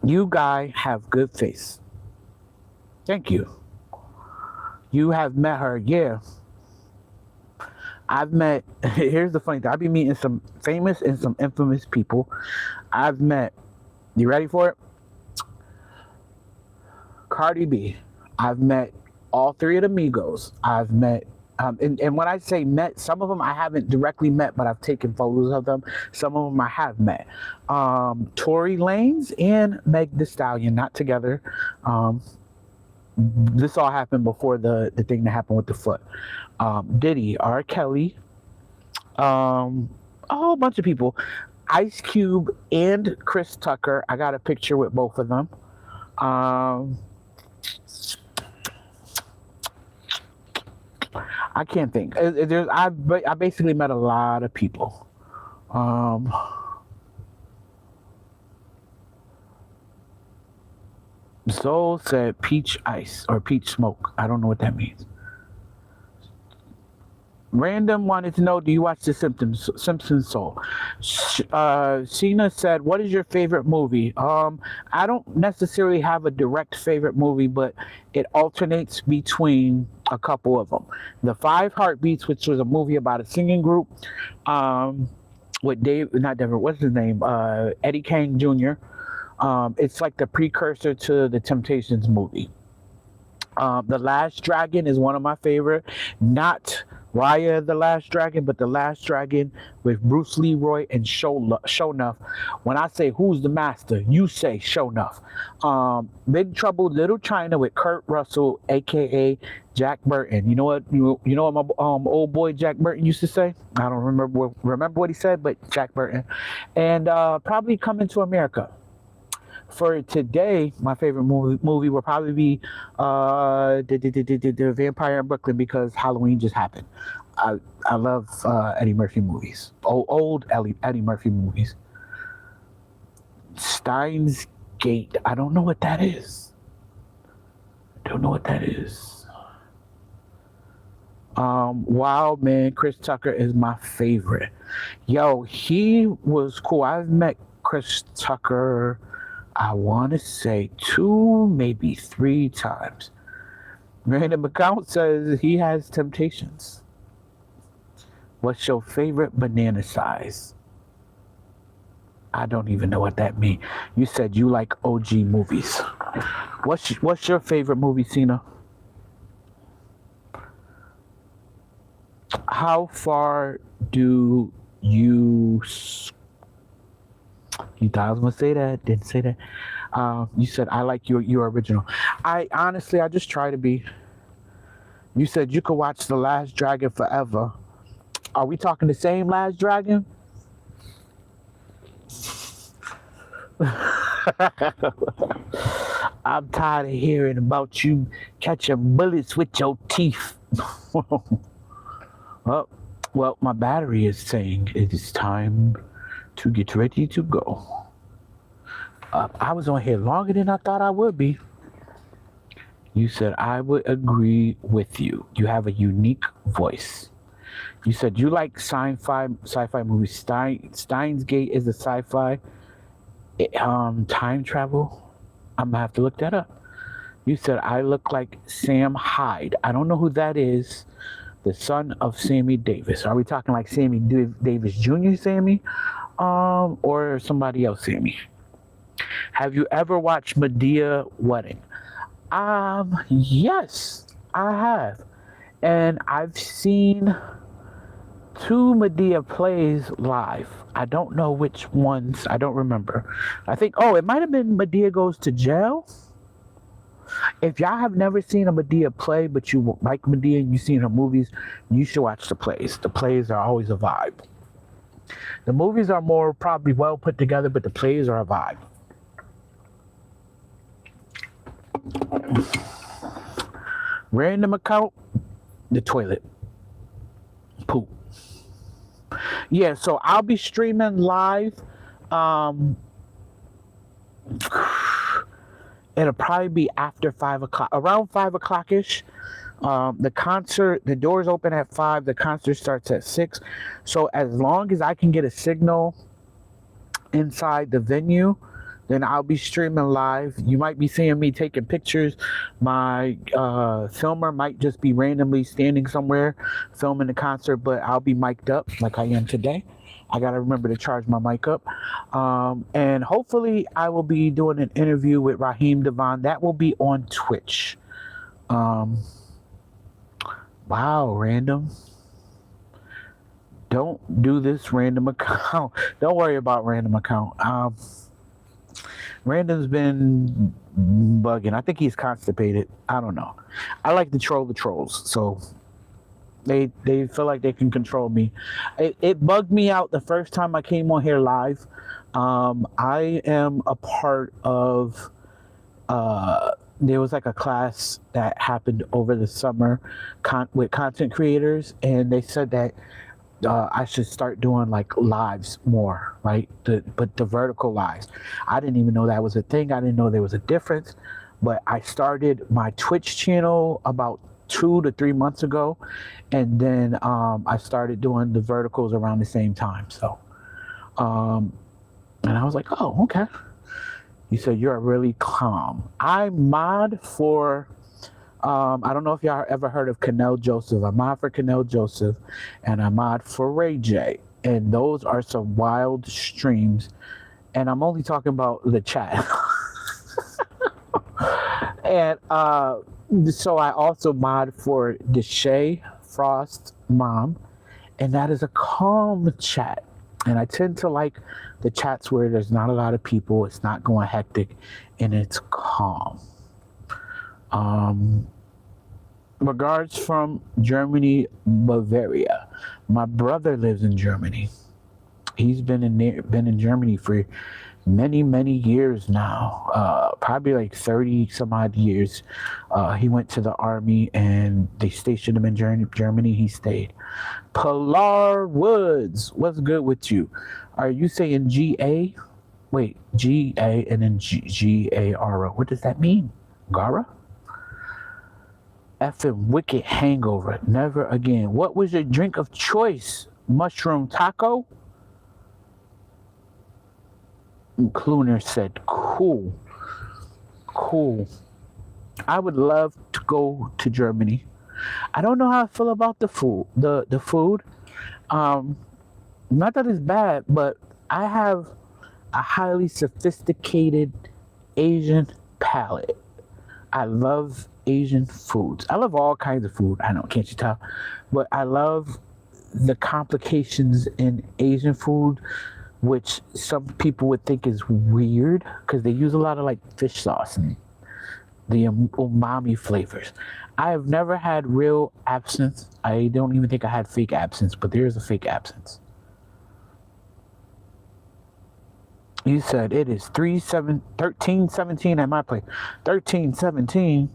Speaker 1: You guys have good face. Thank you. You have met her, yeah. I've met, here's the funny thing, I've been meeting some famous and some infamous people. I've met, you ready for it? Cardi B. I've met all three of the Migos. I've met, and when I say met, some of them I haven't directly met, but I've taken photos of them. Some of them I have met. Tory Lanez and Meg Thee Stallion, not together. This all happened before the thing that happened with the foot. Diddy, R. Kelly, A whole bunch of people. Ice Cube and Chris Tucker. I got a picture with both of them. Um, I can't think. I basically met a lot of people. Um, Soul said peach ice or peach smoke. I don't know what that means. Random wanted to know, do you watch The Simpsons Soul? Sheena said, what is your favorite movie? I don't necessarily have a direct favorite movie, but it alternates between a couple of them. The Five Heartbeats, which was a movie about a singing group, with not David, what's his name? Eddie Kane Jr. It's like the precursor to the Temptations movie. The Last Dragon is one of my favorite. Not Raya the Last Dragon, but The Last Dragon with Bruce Leroy and Shonuff. When I say who's the master, you say Shonuff. Big Trouble Little China with Kurt Russell, aka Jack Burton. You know what? You know what my old boy Jack Burton used to say? I don't remember what he said, but Jack Burton. And probably Coming to America. For today, my favorite movie will probably be the Vampire in Brooklyn, because Halloween just happened. I love Eddie Murphy movies, old Eddie Murphy movies. Steins Gate. I don't know what that is. Wow, man, Chris Tucker is my favorite. Yo, he was cool. I've met Chris Tucker, I want to say 2, maybe 3 times. Random account says he has Temptations. What's your favorite banana size? I don't even know what that means. You said you like OG movies. What's your favorite movie, Cena? How far do you... You thought I was gonna say that, didn't say that. You said I like your original. I just try to be. You said you could watch The Last Dragon forever. Are we talking the same Last Dragon? I'm tired of hearing about you catching bullets with your teeth. Well, my battery is saying it is time to get ready to go. I was on here longer than I thought I would be. You said I would agree with you. You have a unique voice. You said you like sci-fi movies. Steins Gate is a sci-fi. Time travel. I'm gonna have to look that up. You said I look like Sam Hyde. I don't know who that is. The son of Sammy Davis. Are we talking like Sammy Davis Jr. Sammy? Or somebody else, Sammy? Have you ever watched Medea Wedding? Yes, I have. And I've seen 2 Medea plays live. I don't know which ones. I don't remember. I think, it might have been Medea Goes to Jail. If y'all have never seen a Medea play, but you like Medea and you've seen her movies, you should watch the plays. The plays are always a vibe. The movies are more probably well put together, but the plays are a vibe. Random account, the toilet. Poop. Yeah, so I'll be streaming live. It'll probably be after 5 o'clock, around 5 o'clock-ish. The concert, the doors open at 5, the concert starts at 6. So as long as I can get a signal inside the venue, then I'll be streaming live. You might be seeing me taking pictures. My filmer might just be randomly standing somewhere filming the concert, but I'll be mic'd up like I am today. I gotta remember to charge my mic up. And hopefully I will be doing an interview with Raheem Devon. That will be on Twitch. Wow, random. Don't do this random account. Don't worry about random account. Random's been bugging. I think he's constipated. I don't know. I like to troll the trolls. So They feel like they can control me. It bugged me out the first time I came on here live. I am a part of there was like a class that happened over the summer with content creators, and they said that I should start doing like lives more, right? But the vertical lives. I didn't even know that was a thing. I didn't know there was a difference. But I started my Twitch channel about 2 to 3 months ago, and then I started doing the verticals around the same time. So, and I was like, oh, okay. You said you're really calm. I mod for. I don't know if y'all ever heard of Canel Joseph. I mod for Canel Joseph, and I mod for Ray J. And those are some wild streams. And I'm only talking about the chat. And so I also mod for Deshay Frost Mom, and that is a calm chat. And I tend to like the chats where there's not a lot of people, it's not going hectic, and it's calm. Regards from Germany, Bavaria. My brother lives in Germany. He's been in Germany for many years now, probably like 30 some odd years. He went to the army and they stationed him in Germany. He stayed. Pilar Woods, what's good with you? Are you saying GA? Wait, GA and then GARA. What does that mean? Gara? Effing wicked hangover. Never again. What was your drink of choice? Mushroom taco? Cluner said, cool. I would love to go to Germany. I don't know how I feel about the food. The food. Not that it's bad, but I have a highly sophisticated Asian palate. I love Asian foods. I love all kinds of food. I know, can't you tell? But I love the complications in Asian food, which some people would think is weird because they use a lot of like fish sauce and the umami flavors. I have never had real absinthe. I don't even think I had fake absinthe, but there is a fake absinthe. You said it is 13:17 at my place. 13:17.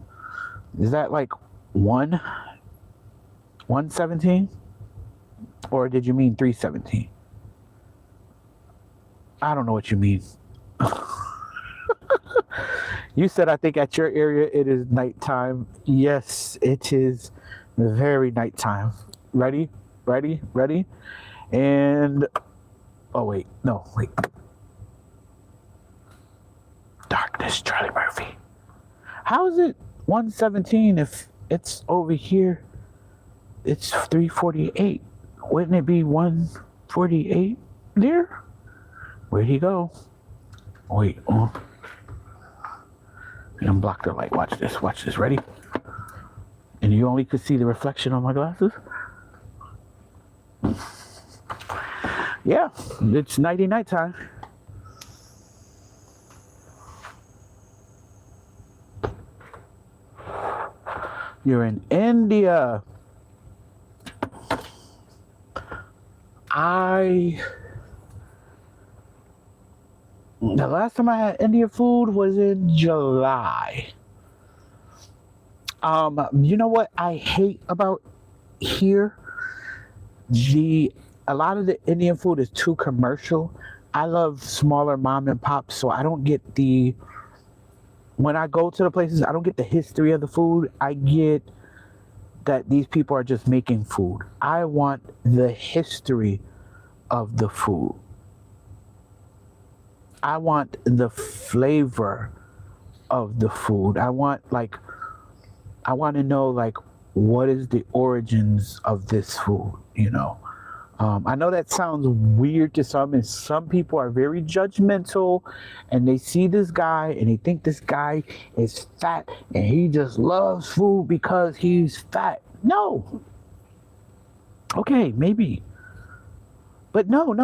Speaker 1: Is that like 1:17? Or did you mean 3:17? I don't know what you mean. You said, I think at your area it is nighttime. Yes, it is very nighttime. Ready? And, oh wait, no, wait. Darkness, Charlie Murphy. How is it 1:17 if it's over here? It's 3:48. Wouldn't it be 1:48 there? Where'd he go? Wait, and unblock the light. Watch this. Ready? And you only could see the reflection on my glasses? Yeah, it's nighttime. You're in India. The last time I had Indian food was in July. You know what I hate about here? A lot of the Indian food is too commercial. I love smaller mom and pops, so I don't get when I go to the places, I don't get the history of the food. I get that these people are just making food. I want the history of the food. I want the flavor of the food. I want to know like what is the origins of this food, you know. I know that sounds weird to some, and some people are very judgmental, and they see this guy and they think this guy is fat and he just loves food because he's fat. No. Okay, maybe. But no.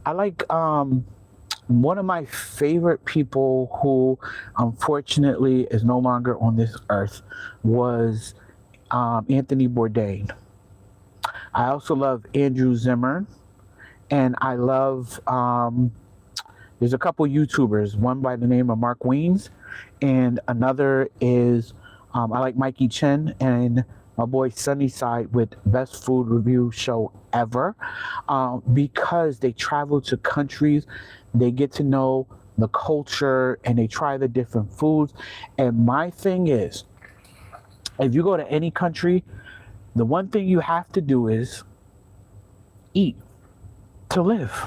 Speaker 1: I like one of my favorite people who unfortunately is no longer on this earth was Anthony Bourdain. I also love Andrew Zimmern, and I love there's a couple YouTubers, one by the name of Mark Weens, and another is I like Mikey Chen and my boy Sunnyside with Best Food Review Show Ever, because they travel to countries, they get to know the culture, and they try the different foods. And my thing is, if you go to any country, the one thing you have to do is eat to live.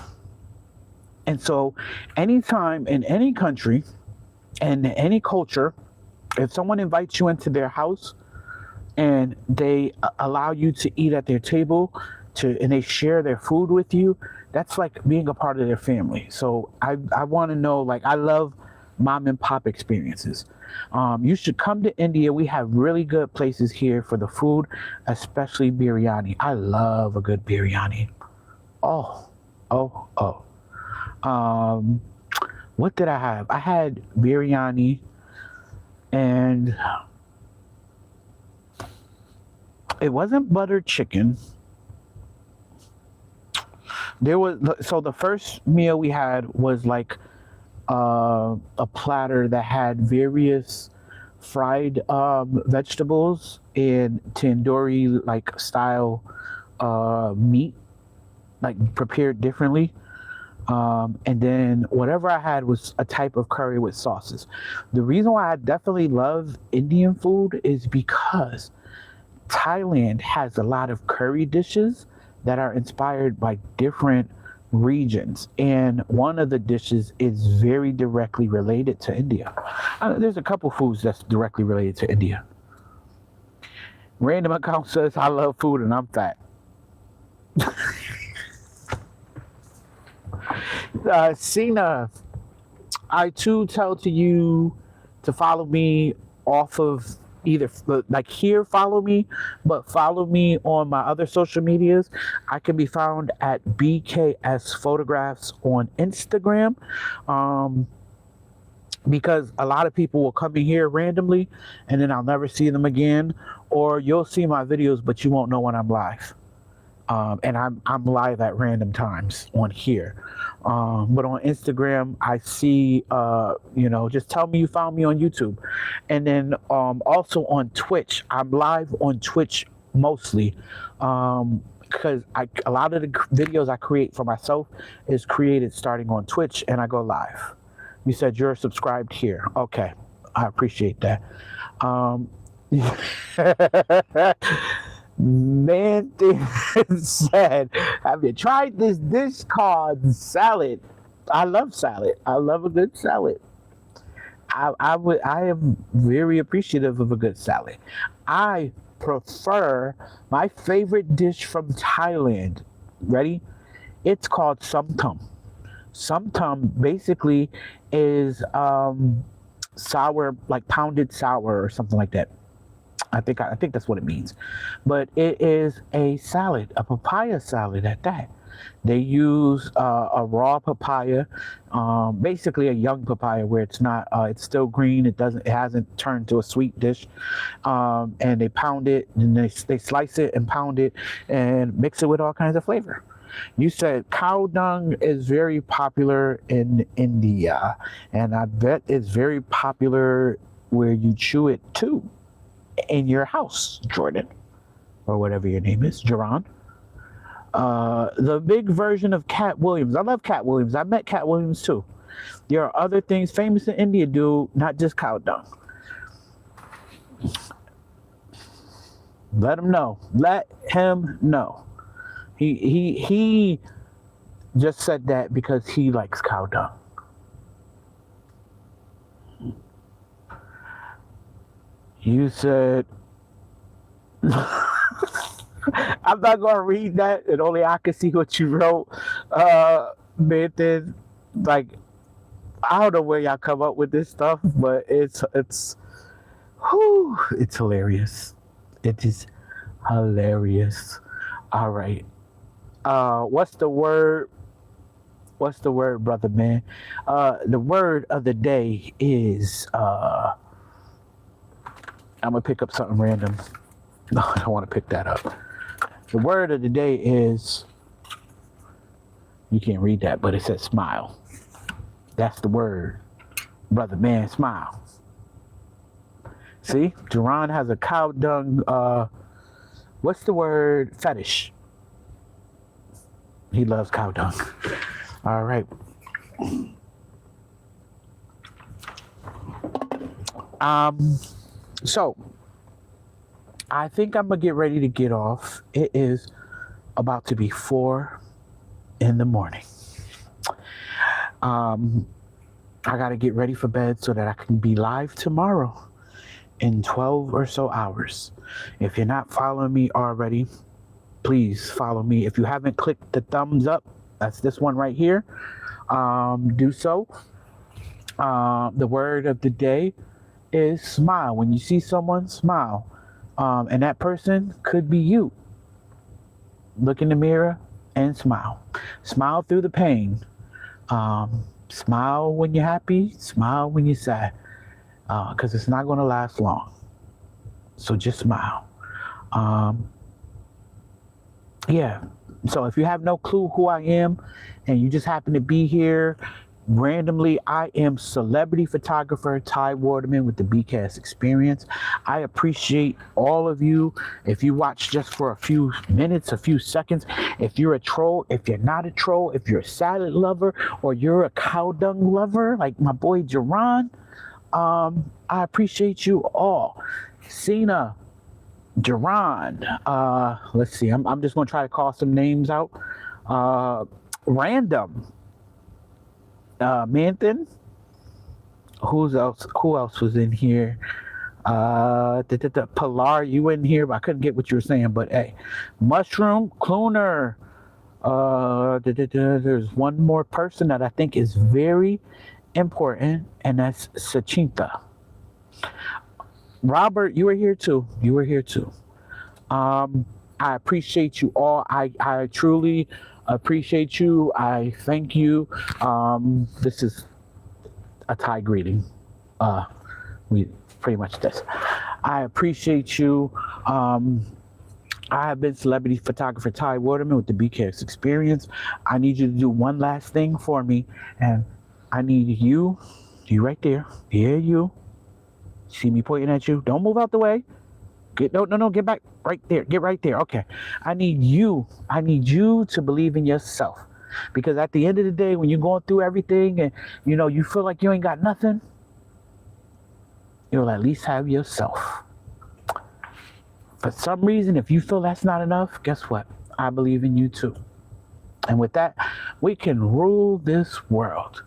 Speaker 1: And so, anytime in any country and any culture, if someone invites you into their house and they allow you to eat at their table, and they share their food with you, that's like being a part of their family. So I want to know, like, I love mom and pop experiences. You should come to India. We have really good places here for the food, especially biryani. I love a good biryani. Oh, oh, oh. What did I have? I had biryani, and it wasn't buttered chicken. So the first meal we had was like a platter that had various fried vegetables and tandoori like style meat, like prepared differently. And then whatever I had was a type of curry with sauces. The reason why I definitely love Indian food is because Thailand has a lot of curry dishes that are inspired by different regions. And one of the dishes is very directly related to India. There's a couple foods that's directly related to India. Random account says, I love food and I'm fat. Cena, I too tell to you to follow me off of either like here, follow me, but follow me on my other social medias. I can be found at BKS Photographs on Instagram, because a lot of people will come in here randomly and then I'll never see them again, or you'll see my videos but you won't know when I'm live. And I'm live at random times on here. But on Instagram, I see, just tell me you found me on YouTube. And then also on Twitch. I'm live on Twitch mostly, because a lot of the videos I create for myself is created starting on Twitch, and I go live. You said you're subscribed here. Okay, I appreciate that. Man said, have you tried this dish called salad? I love salad. I love a good salad. I am very appreciative of a good salad. I prefer my favorite dish from Thailand. Ready? It's called Somtum. Somtum basically is sour, like pounded sour or something like that. I think that's what it means. But it is a salad, a papaya salad at that. They use a raw papaya, basically a young papaya where it's not, it's still green. It hasn't turned to a sweet dish. And they pound it, and they slice it and pound it and mix it with all kinds of flavor. You said cow dung is very popular in India, and I bet it's very popular where you chew it too. In your house, Jordan, or whatever your name is, Jerron. The big version of Cat Williams. I love Cat Williams. I met Cat Williams too. There are other things famous in India do, not just cow dung. Let him know. Let him know. He just said that because he likes cow dung. You said, I'm not going to read that, and only I can see what you wrote. Nathan, like, I don't know where y'all come up with this stuff, but it's hilarious. It is hilarious. All right. What's the word? What's the word, brother man? The word of the day is, I'm gonna pick up something random. No, I don't want to pick that up. The word of the day is, you can't read that, but it says smile. That's the word. Brother man, smile. See, Jerron has a cow dung, what's the word? Fetish. He loves cow dung. All right. So I think I'm gonna get ready to get off. It is about to be 4 in the morning. I gotta get ready for bed so that I can be live tomorrow in 12 or so hours. If you're not following me already, please follow me. If you haven't clicked the thumbs up, that's this one right here, do so. The word of the day is smile. When you see someone, smile. And that person could be you. Look in the mirror and smile. Smile through the pain. Smile when you're happy, smile when you're sad, because it's not going to last long. So just smile. Yeah. So if you have no clue who I am and you just happen to be here randomly, I am celebrity photographer Ty Waterman with the BKS Experience. I appreciate all of you. If you watch just for a few minutes, a few seconds, if you're a troll, if you're not a troll, if you're a salad lover, or you're a cow dung lover like my boy Jerron, I appreciate you all. Cena, Jerron, let's see, I'm just going to try to call some names out. Random. Manthan. Who else was in here? Pilar, you in here, but I couldn't get what you were saying. But hey, Mushroom, Clooner. There's one more person that I think is very important, and that's Sachinta. Robert, you were here too. I appreciate you all. I truly appreciate you. I thank you. This is a Thai greeting. We pretty much this. I appreciate you. I have been celebrity photographer Ty Waterman with the BKS Experience. I need you to do one last thing for me, and I need you right there. Yeah, you. See me pointing at you? Don't move out the way. No, get back right there. Get right there. Okay. I need you to believe in yourself. Because at the end of the day, when you're going through everything and you feel like you ain't got nothing, you'll at least have yourself. For some reason, if you feel that's not enough, guess what? I believe in you too. And with that, we can rule this world.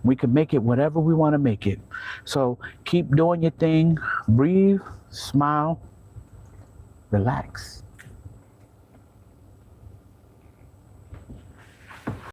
Speaker 1: We can make it whatever we want to make it. So keep doing your thing. Breathe, smile, relax.